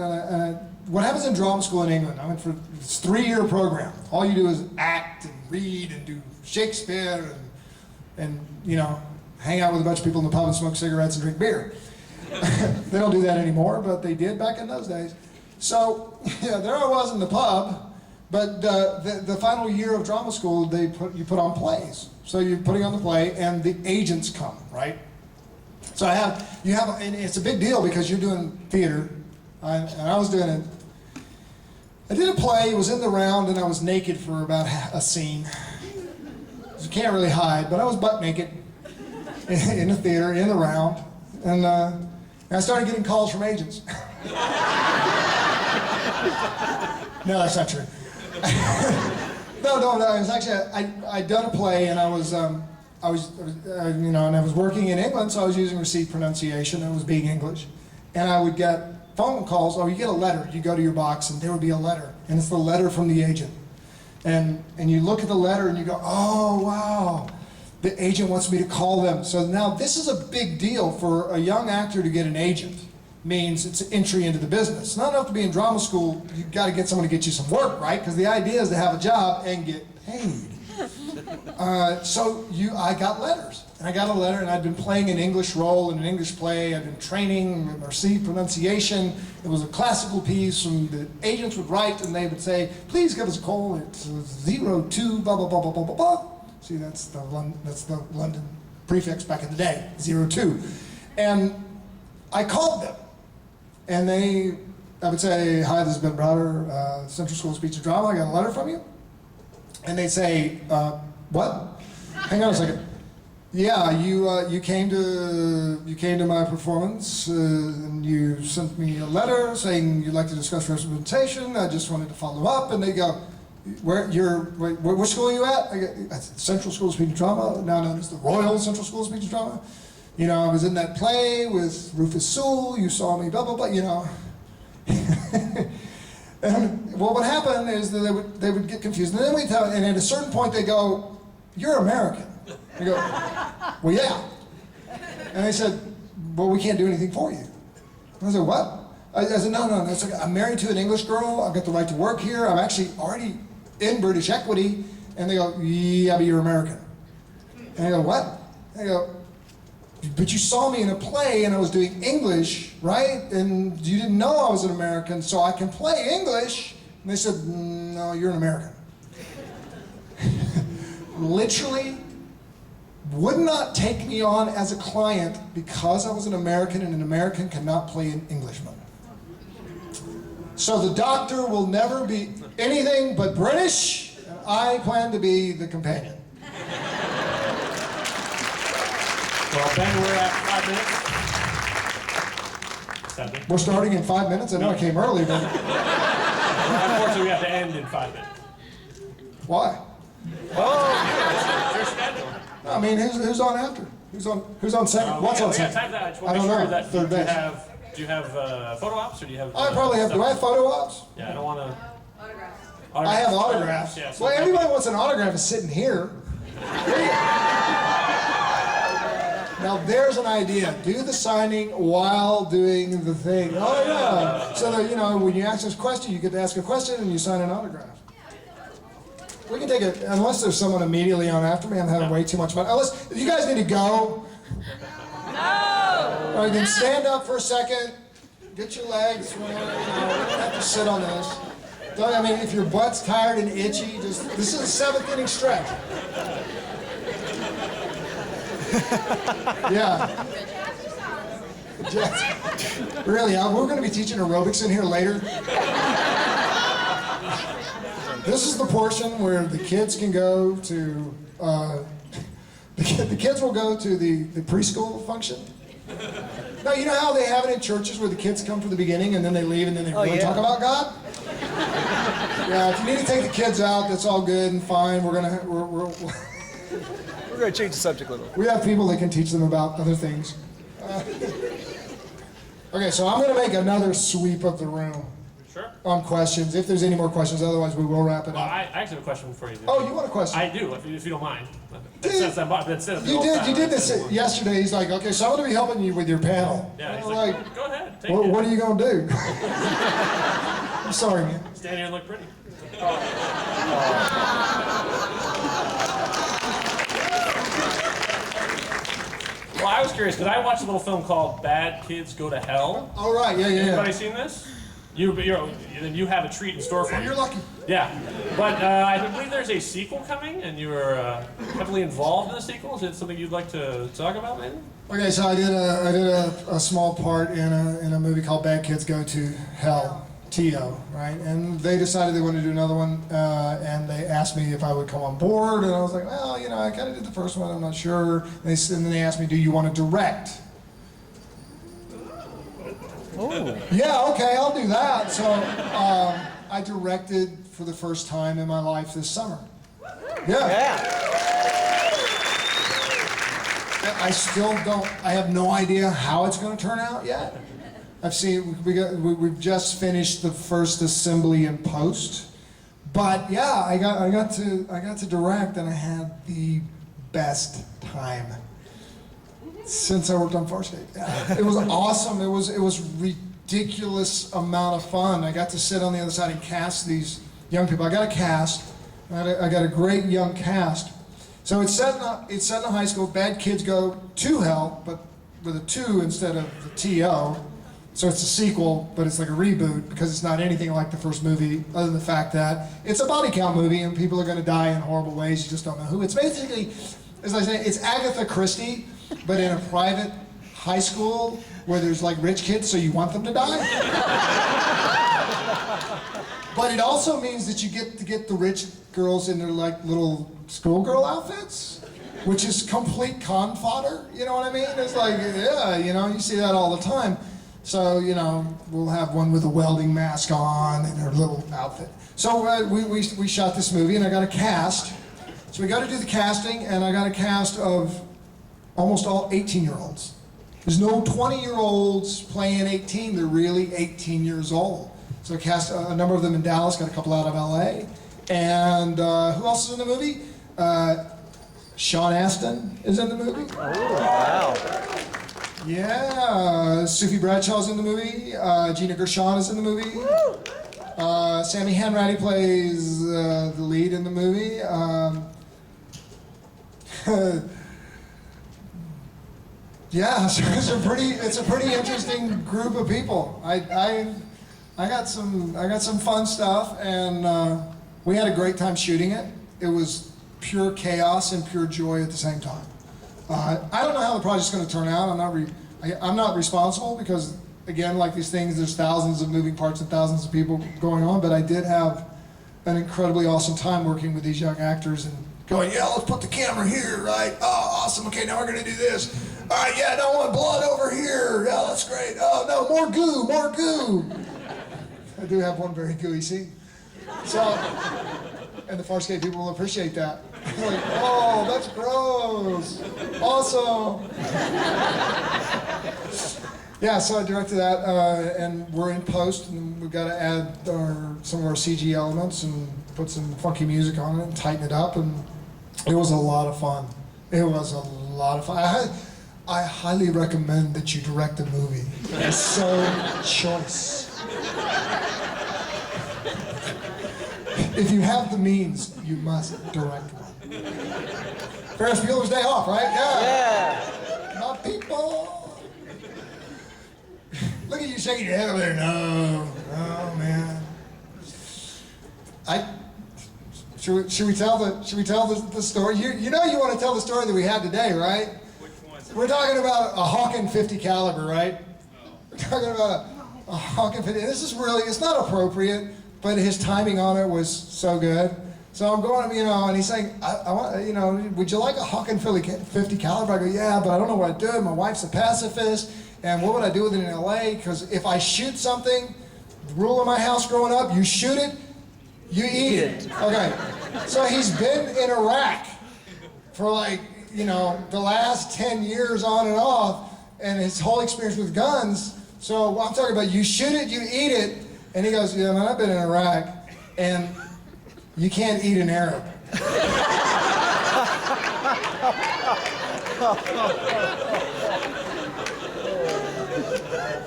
what happens in drama school in England? I went for this 3-year program. All you do is act and read and do Shakespeare and hang out with a bunch of people in the pub and smoke cigarettes and drink beer. They don't do that anymore, but they did back in those days. So, there I was in the pub, but the final year of drama school, you put on plays. So you're putting on the play, and the agents come, right? So and it's a big deal because you're doing theater, and I was doing it. I did a play, it was in the round, and I was naked for about a scene. You can't really hide, but I was butt naked in the theater, in the round, and I started getting calls from agents. No, that's not true. No, it was actually, I'd done a play, and I was working in England, so I was using received pronunciation, and it was being English. And I would get phone calls, or you get a letter, you go to your box, and there would be a letter, and it's the letter from the agent. And you look at the letter, and you go, oh, wow, the agent wants me to call them. So now this is a big deal for a young actor to get an agent. Means it's an entry into the business. It's not enough to be in drama school, you've got to get someone to get you some work, right? Because the idea is to have a job and get paid. I got letters. And I got a letter, and I'd been playing an English role in an English play. I'd been training, received pronunciation. It was a classical piece, and the agents would write, and they would say, please give us a call. It's 02, blah, blah, blah, blah, blah, blah, blah. See, that's the London prefix back in the day, 02. And I called them. And I would say, hi, this has been Browder, Central School of Speech and Drama. I got a letter from you. And they'd say, what? Hang on a second. Yeah, you came to my performance, and you sent me a letter saying you'd like to discuss representation. I just wanted to follow up. And they go, which school are you at? I go, Central School of Speech and Drama, now known as the Royal Central School of Speech and Drama. I was in that play with Rufus Sewell, you saw me, blah, blah, blah, And what would happen is that they would get confused. And then and at a certain point they go, you're American. I go, well, yeah. And they said, well, we can't do anything for you. And I said, what? I said, no, it's okay. I'm married to an English girl. I've got the right to work here. I'm actually already in British equity, and they go, yeah, but you're American. And I go, what? And I go, but you saw me in a play and I was doing English, right? And you didn't know I was an American, so I can play English. And they said, no, you're an American. Literally would not take me on as a client because I was an American, and an American cannot play an Englishman. So the doctor will never be anything but British, and I plan to be the companion. Well, Ben, we're at 5 minutes. We're starting in 5 minutes? I know I came early, but... Unfortunately, we have to end in 5 minutes. Why? Oh, your schedule. I mean, who's on after? Who's on second? What's on second? I just I want to don't make sure know. that Third base. do you have photo ops, or do you have? I probably have. Do I have photo ops? Yeah, I don't want to. Autographs. I have autographs. Yeah, so Well, everybody wants an autograph is sitting here. Now there's an idea. Do the signing while doing the thing. Oh yeah. So that, you know, when you ask this question, you get to ask a question and you sign an autograph. We can take it, unless there's someone immediately on after me. I'm having way too much fun. Unless you guys need to go. No. All right, then stand up for a second. Get your legs. You know, you don't have to sit on this. Don't, I mean, if your butt's tired and itchy, just this is a 7th inning stretch. Yeah. Really, we're going to be teaching aerobics in here later. This is the portion where the kids can go to, the kids will go to the preschool function. Now, you know how they have it in churches where the kids come for the beginning and then they leave and then they really talk about God? Yeah, if you need to take the kids out, that's all good and fine. We're gonna change the subject a little. We have people that can teach them about other things. Okay, so I'm gonna make another sweep of the room. Sure. On questions, if there's any more questions, otherwise we will wrap it Well, up. I actually have a question for you. Oh, you want a question? I do, if you don't mind. You did this yesterday. He's like, okay, so I'm going to be helping you with your panel. Yeah, he's I'm like, go ahead, take it. What are you going to do? I'm sorry, man. Stand here and look pretty. Well, I was curious, because I watched a little film called Bad Kids Go to Hell. All right, yeah. Anybody seen this? You have a treat in store for you. You're lucky. Yeah, but I believe there's a sequel coming, and you were heavily involved in the sequel. Is it something you'd like to talk about, maybe? Okay, so I did a small part in a movie called Bad Kids Go to Hell, T.O., right? And they decided they wanted to do another one, and they asked me if I would come on board, and I was like, well, you know, I kind of did the first one, I'm not sure. And then they asked me, do you want to direct? Oh. Yeah, okay, I'll do that. So I directed for the first time in my life this summer. Yeah. I still don't, I have no idea how it's going to turn out yet. I've seen, we've just finished the first assembly in post. But yeah, I got to direct, and I had the best time since I worked on Farscape. Yeah. It was awesome. It was ridiculous amount of fun. I got to sit on the other side and cast these young people. I got a cast. I got a great young cast. So it's set in a high school. Bad Kids Go to Hell, but with a 2 instead of the T.O. So it's a sequel, but it's like a reboot because it's not anything like the first movie, other than the fact that it's a body count movie and people are going to die in horrible ways. You just don't know who. It's basically, as I say, it's Agatha Christie, but in a private high school where there's like rich kids, so you want them to die. But it also means that you get to get the rich girls in their like little schoolgirl outfits, which is complete con fodder. You know what I mean? It's like, yeah, you know, you see that all the time. So, you know, we'll have one with a welding mask on and her little outfit. So we shot this movie, and I got a cast. So we got to do the casting, and I got a cast of almost all 18-year-olds. There's no 20-year-olds playing 18. They're really 18 years old. So I cast a number of them in Dallas, got a couple out of LA. And who else is in the movie? Sean Astin is in the movie. Oh, wow. Yeah, Sufi Bradshaw's in the movie. Gina Gershon is in the movie. Sammy Hanratty plays the lead in the movie. Yeah, so it's a pretty interesting group of people. I got some fun stuff, and we had a great time shooting it. It was pure chaos and pure joy at the same time. I don't know how the project's going to turn out. I'm not responsible because, again, like these things, there's thousands of moving parts and thousands of people going on. But I did have an incredibly awesome time working with these young actors and going, yeah, let's put the camera here, right? Oh, awesome. Okay, now we're going to do this. All right, yeah, I don't want blood over here. Yeah, that's great. Oh, no, more goo, more goo. I do have one very gooey scene. So, and the Farscape people will appreciate that. Like, oh, that's gross. Awesome. Yeah, so I directed that, and we're in post, and we've got to add some of our CG elements and put some funky music on it and tighten it up, and it was a lot of fun. It was a lot of fun. I highly recommend that you direct a movie. It's so choice. If you have the means, you must direct one. Ferris Bueller's Day Off, right? Yeah. My people. Look at you shaking your head over there. No, man. Should we tell the story? You know you want to tell the story that we had today, right? Which one? We're talking about a Hawken 50 caliber, right? We're talking about a Hawken 50. This is really, it's not appropriate, but his timing on it was so good. So I'm going, and he's saying, I want, would you like a Hawken 50 caliber? I go, yeah, but I don't know what I'd do. My wife's a pacifist, and what would I do with it in LA? Because if I shoot something, the rule in my house growing up, you shoot it, you eat it. Okay, so he's been in Iraq for the last 10 years on and off, and his whole experience with guns. So I'm talking about you shoot it, you eat it, and he goes, yeah, man, I've been in Iraq, and you can't eat an Arab.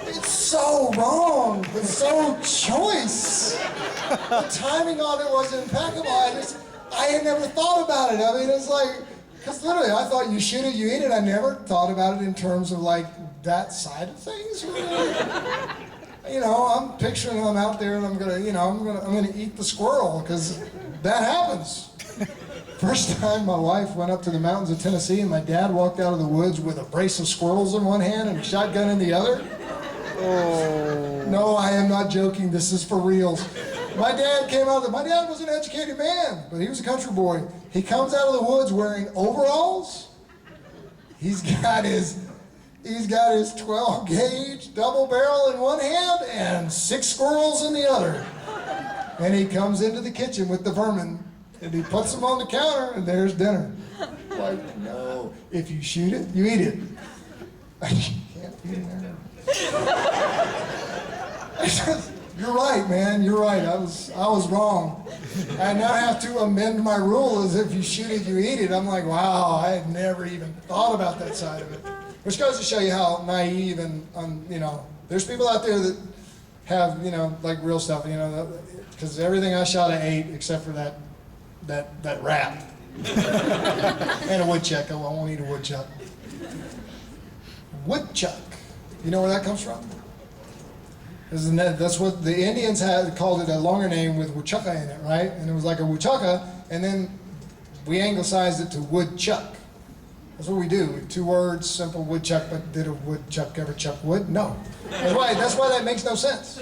It's so wrong, but so choice. The timing on it was impeccable. I had never thought about it. I mean, it's like, because literally I thought you shoot it, you eat it. I never thought about it in terms of like that side of things. I'm picturing I'm out there and I'm gonna eat the squirrel because that happens. First time my wife went up to the mountains of Tennessee and my dad walked out of the woods with a brace of squirrels in one hand and a shotgun in the other. Oh. No, I am not joking. This is for reals. My dad my dad was an educated man, but he was a country boy. He comes out of the woods wearing overalls. He's got his 12 gauge double barrel in one hand and 6 squirrels in the other. And he comes into the kitchen with the vermin and he puts them on the counter and there's dinner. Like, no, if you shoot it, you eat it. I can't eat it there. You're right, man, you're right. I was wrong. I now have to amend my rule as if you shoot it, you eat it. I'm like, wow, I had never even thought about that side of it. Which goes to show you how naive and, there's people out there that have, like real stuff, because everything I shot I ate except for that rat. And a woodchuck. I won't eat a woodchuck. Woodchuck. You know where that comes from? That's what the Indians called it a longer name with woodchucka in it, right? And it was like a woodchucka, and then we anglicized it to woodchuck. That's what we do. 2 words, simple woodchuck, but did a woodchuck ever chuck wood? No. That's why that makes no sense.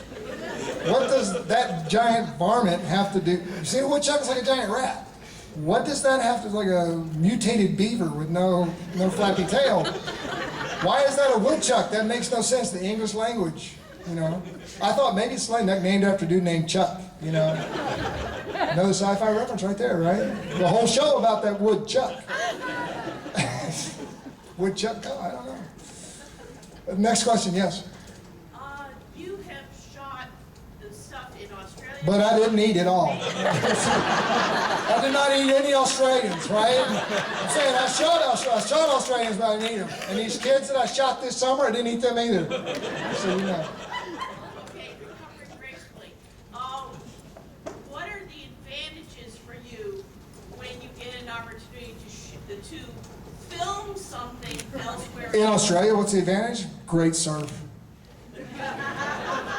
What does that giant varmint have to do? You see, a woodchuck is like a giant rat. What does that have to do? Like a mutated beaver with no flappy tail. Why is that a woodchuck? That makes no sense. The English language, I thought maybe it's like named after a dude named Chuck, Another sci-fi reference right there, right? The whole show about that woodchuck. Woodchuck? I don't know. Next question, yes. You have shot the stuff in Australia. But I didn't eat it all. I did not eat any Australians, right? I'm saying I shot Australians, but I didn't eat them. And these kids that I shot this summer, I didn't eat them either. So Okay, recovering gracefully. In Australia, what's the advantage? Great surf.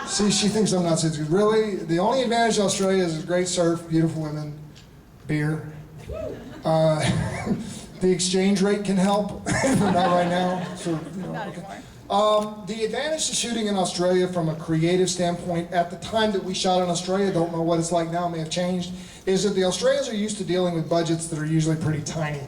See, she thinks I'm not serious. Really, the only advantage of Australia is great surf, beautiful women, beer. The exchange rate can help, but not right now. So, Not okay. anymore. The advantage to shooting in Australia from a creative standpoint, at the time that we shot in Australia, don't know what it's like now, it may have changed, is that the Australians are used to dealing with budgets that are usually pretty tiny.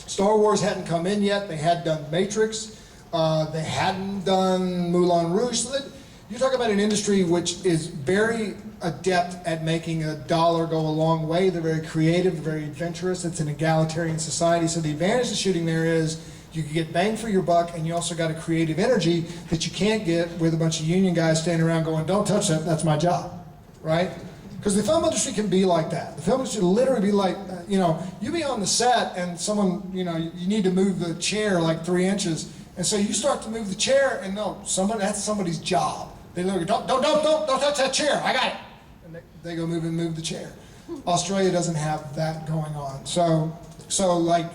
Star Wars hadn't come in yet. They had done Matrix. They hadn't done Moulin Rouge. So that you talk about an industry which is very adept at making a dollar go a long way. They're very creative, very adventurous. It's an egalitarian society. So the advantage of shooting there is you can get bang for your buck, and you also got a creative energy that you can't get with a bunch of union guys standing around going, "Don't touch that, that's my job," right? Because the film industry can be like that. The film industry literally be like, you be on the set and someone, you need to move the chair like 3 inches, and so you start to move the chair, and that's somebody's job. They look, don't touch that chair, I got it. And they go move the chair. Australia doesn't have that going on. So like,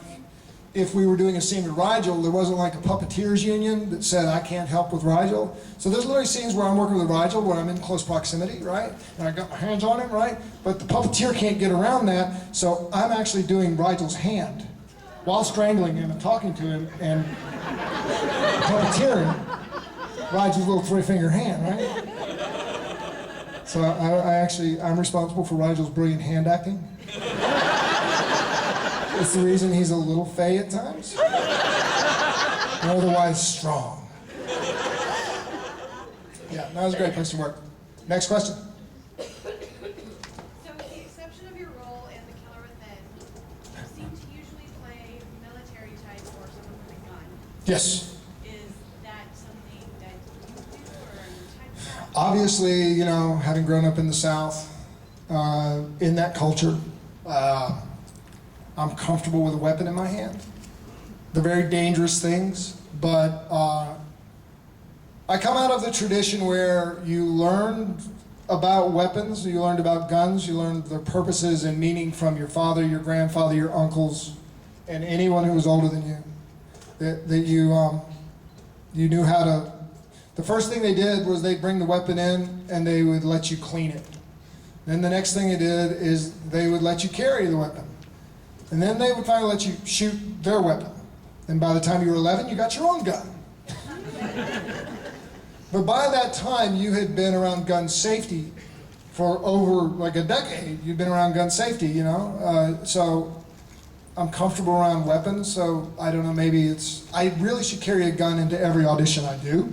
if we were doing a scene with Rigel, there wasn't like a puppeteers union that said, I can't help with Rigel. So there's literally scenes where I'm working with Rigel, where I'm in close proximity, right? And I got my hands on him, right? But the puppeteer can't get around that, so I'm actually doing Rigel's hand while strangling him and talking to him and puppeteering Rigel's little 3-finger hand, right? So I'm responsible for Rigel's brilliant hand acting. It's the reason he's a little fey at times, and otherwise strong. Yeah, that was a great place to work. Next question. So with the exception of your role in The Killer Within, you seem to usually play military type or someone with a gun. Yes. Is that something that you do or are you type of that? Obviously, having grown up in the South, in that culture, I'm comfortable with a weapon in my hand. They're very dangerous things, but I come out of the tradition where you learned about weapons, you learned about guns, you learned their purposes and meaning from your father, your grandfather, your uncles, and anyone who was older than you. That you knew how to. The first thing they did was they'd bring the weapon in and they would let you clean it. Then the next thing they did is they would let you carry the weapon. And then they would finally let you shoot their weapon. And by the time you were 11, you got your own gun. But by that time, you had been around gun safety for over like a decade. You'd been around gun safety, So I'm comfortable around weapons, so I don't know, maybe I really should carry a gun into every audition I do.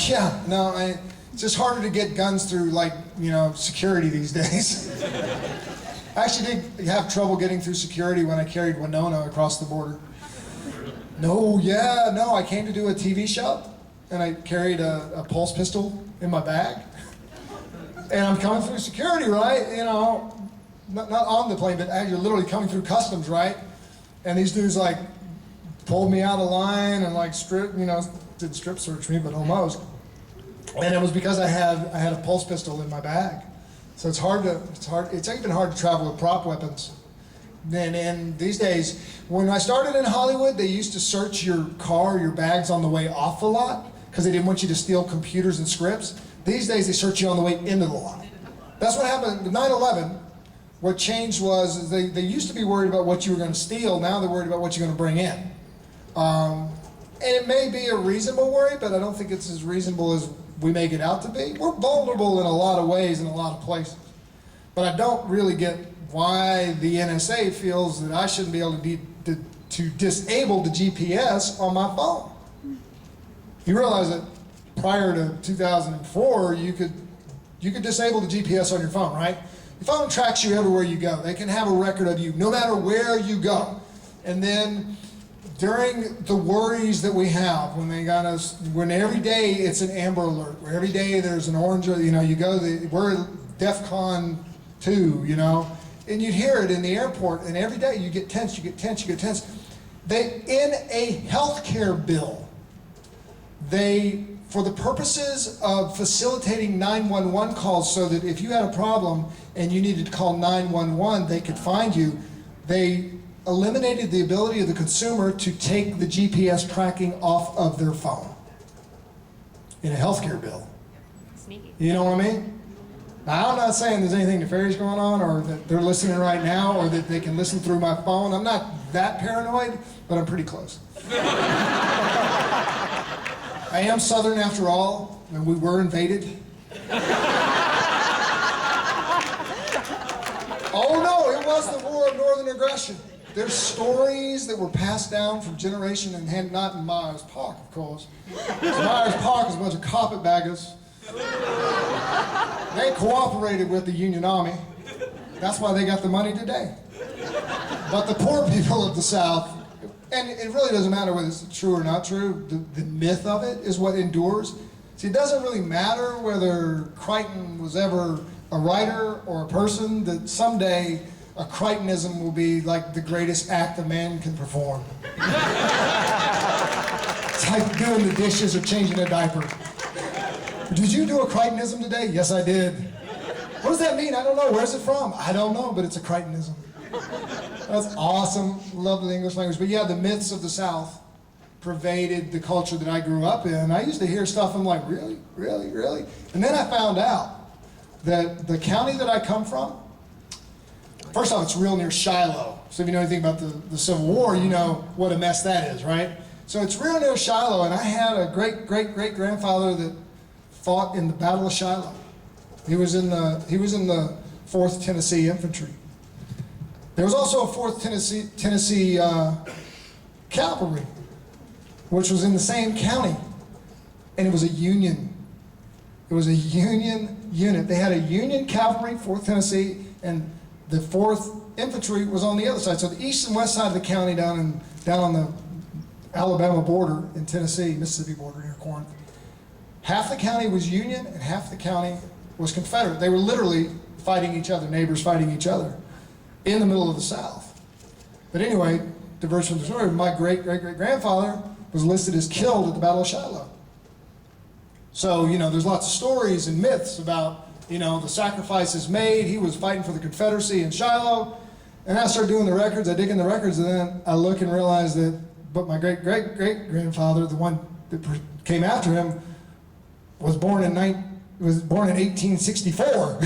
Yeah, no, it's just harder to get guns through, security these days. I actually did have trouble getting through security when I carried Winona across the border. I came to do a TV show, and I carried a pulse pistol in my bag. And I'm coming through security, right? Not on the plane, but actually literally coming through customs, right? And these dudes, pulled me out of line and, didn't strip search me, but almost. And it was because I had a pulse pistol in my bag. So it's even hard to travel with prop weapons. And these days, when I started in Hollywood, they used to search your car, your bags on the way off a lot, because they didn't want you to steal computers and scripts. These days, they search you on the way into the lot. That's what happened with 9/11. What changed was they used to be worried about what you were going to steal. Now they're worried about what you're going to bring in. And it may be a reasonable worry, but I don't think it's as reasonable as we make it out to be. We're vulnerable in a lot of ways in a lot of places. But I don't really get why the NSA feels that I shouldn't be able to disable the GPS on my phone. You realize that prior to 2004, you could disable the GPS on your phone, right? Your phone tracks you everywhere you go. They can have a record of you no matter where you go. And then during the worries that we have, when every day it's an Amber Alert, where every day there's an orange, we're DEFCON 2, and you'd hear it in the airport, and every day you get tense. In a healthcare bill, for the purposes of facilitating 911 calls so that if you had a problem and you needed to call 911, they could find you, they eliminated the ability of the consumer to take the GPS tracking off of their phone in a healthcare bill. Sneaky. You know what I mean? Now, I'm not saying there's anything nefarious going on or that they're listening right now or that they can listen through my phone. I'm not that paranoid, but I'm pretty close. I am Southern after all, and we were invaded. Oh no, it was the War of Northern Aggression. There's stories that were passed down from generation and not in Myers Park, of course. So Myers Park is a bunch of carpetbaggers. They cooperated with the Union Army. That's why they got the money today. But the poor people of the South, and it really doesn't matter whether it's true or not true, the myth of it is what endures. See, it doesn't really matter whether Crichton was ever a writer or a person, that someday a Crichtonism will be like the greatest act a man can perform. It's like doing the dishes or changing a diaper. Did you do a Crichtonism today? Yes, I did. What does that mean? I don't know. Where's it from? I don't know, but it's a Crichtonism. That's awesome. Love the English language. But yeah, the myths of the South pervaded the culture that I grew up in. I used to hear stuff, I'm like, really? Really? Really? And then I found out that the county that I come from, first off, it's real near Shiloh. So if you know anything about the Civil War, you know what a mess that is, right? So it's real near Shiloh, and I had a great-great-great-grandfather that fought in the Battle of Shiloh. He was in the 4th Tennessee Infantry. There was also a 4th Tennessee Cavalry, which was in the same county, and it was a Union. It was a Union unit. They had a Union Cavalry, 4th Tennessee, and the 4th Infantry was on the other side. So the east and west side of the county down on the Alabama border in Tennessee, Mississippi border near Corinth. Half the county was Union and half the county was Confederate. They were literally fighting each other, neighbors fighting each other in the middle of the South. But anyway, diverse from the story, my great-great-great-grandfather was listed as killed at the Battle of Shiloh. So, you know, there's lots of stories and myths about, you know, the sacrifices made. He was fighting for the Confederacy in Shiloh. And I started doing the records, I dig in the records, and then I look and realize that, but my great-great-great-grandfather, the one that came after him, was born in 1864.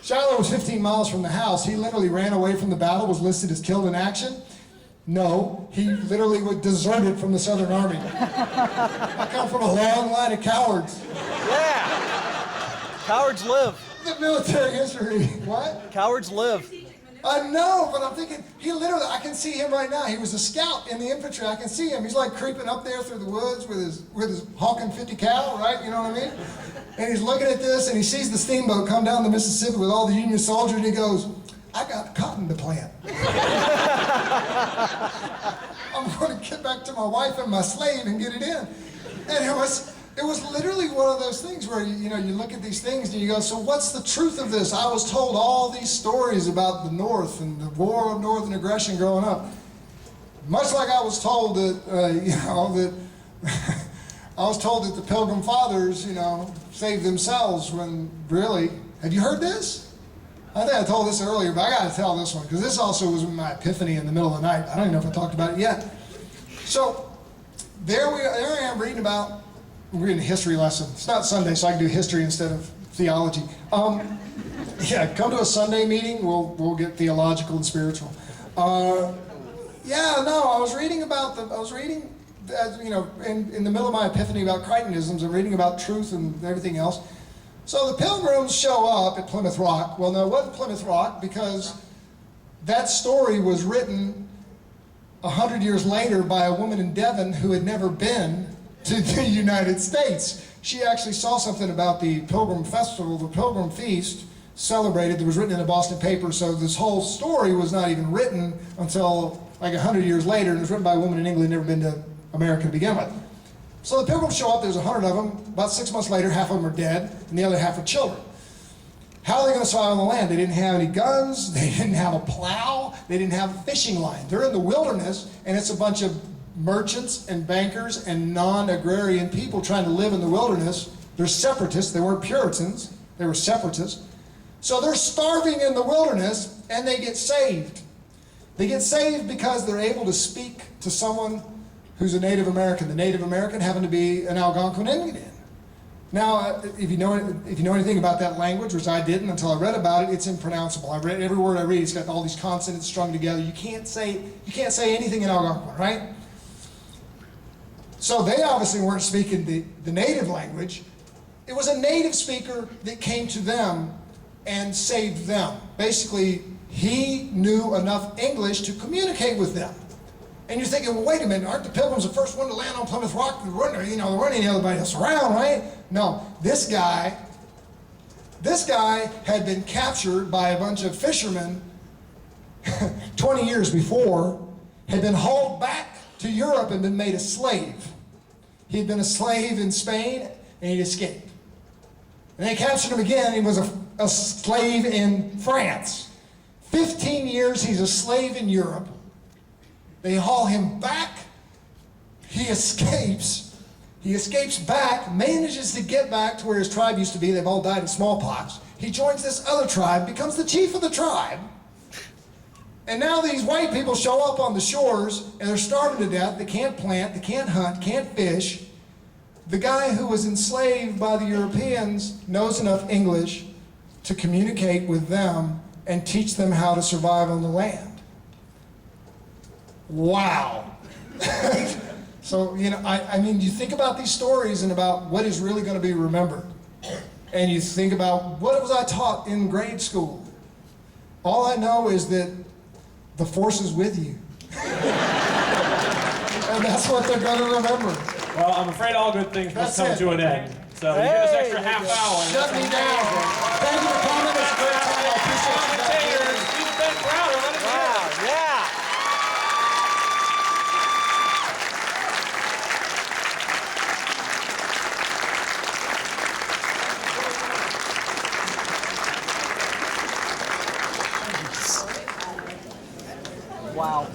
Shiloh was 15 miles from the house. He literally ran away from the battle, was listed as killed in action. No, he literally was deserted from the Southern Army. I come from a long line of cowards. Yeah. Cowards live. The military history. What? Cowards live. I know, but I'm thinking, he literally, I can see him right now. He was a scout in the infantry. I can see him. He's like creeping up there through the woods with his hawking 50 cal, right? You know what I mean? And he's looking at this, and he sees the steamboat come down the Mississippi with all the Union soldiers, and he goes, I got cotton to plant. I'm going to get back to my wife and my slave and get it in. And it was literally one of those things where, you know, you look at these things and you go, so what's the truth of this? I was told all these stories about the North and the War of Northern Aggression growing up. Much like I was told that, I was told that the Pilgrim Fathers, you know, saved themselves when really, have you heard this? I think I told this earlier, but I got to tell this one because this also was my epiphany in the middle of the night. I don't even know if I talked about it yet. So there I am reading about. We're reading a history lesson. It's not Sunday, so I can do history instead of theology. Yeah, come to a Sunday meeting. We'll get theological and spiritual. I was reading, you know, in the middle of my epiphany about Crichtonisms and reading about truth and everything else. So the Pilgrims show up at Plymouth Rock. Well, no, it wasn't Plymouth Rock because that story was written 100 years later by a woman in Devon who had never been to the United States. She actually saw something about the Pilgrim Festival, the Pilgrim Feast, celebrated, that was written in a Boston paper, so this whole story was not even written until like 100 years later, and it was written by a woman in England, never been to America to begin with. So the Pilgrims show up, there's 100 of them, about 6 months later, half of them are dead, and the other half are children. How are they going to survive on the land? They didn't have any guns, they didn't have a plow, they didn't have a fishing line. They're in the wilderness, and it's a bunch of merchants and bankers and non-agrarian people trying to live in the wilderness. They're separatists, they weren't Puritans, they were separatists. So they're starving in the wilderness and they get saved. They get saved because they're able to speak to someone who's a Native American. The Native American happened to be an Algonquin Indian. Now, if you know anything about that language, which I didn't until I read about it, it's impronounceable. I read every word I read. It's got all these consonants strung together. You can't say anything in Algonquin, right? So they obviously weren't speaking the native language. It was a native speaker that came to them and saved them. Basically, he knew enough English to communicate with them. And you're thinking, well, wait a minute, aren't the Pilgrims the first one to land on Plymouth Rock? There weren't any anybody else around, right? No, this guy had been captured by a bunch of fishermen 20 years before, had been hauled back to Europe and been made a slave. He had been a slave in Spain, and he'd escaped. And they captured him again, he was a slave in France. 15 years he's a slave in Europe. They haul him back. He escapes back, manages to get back to where his tribe used to be. They've all died of smallpox. He joins this other tribe, becomes the chief of the tribe. And now these white people show up on the shores, and they're starving to death. They can't plant, they can't hunt, can't fish. The guy who was enslaved by the Europeans knows enough English to communicate with them and teach them how to survive on the land. Wow. So, I mean, you think about these stories and about what is really going to be remembered. And you think about, what was I taught in grade school? All I know is that the force is with you. And that's what they're going to remember. Well, I'm afraid all good things must come to an end. So you get this extra half hour. Shut me down. Thank you for coming. It's a great time. I appreciate you guys. He's been Browder. Let us know. Wow, yeah. Wow.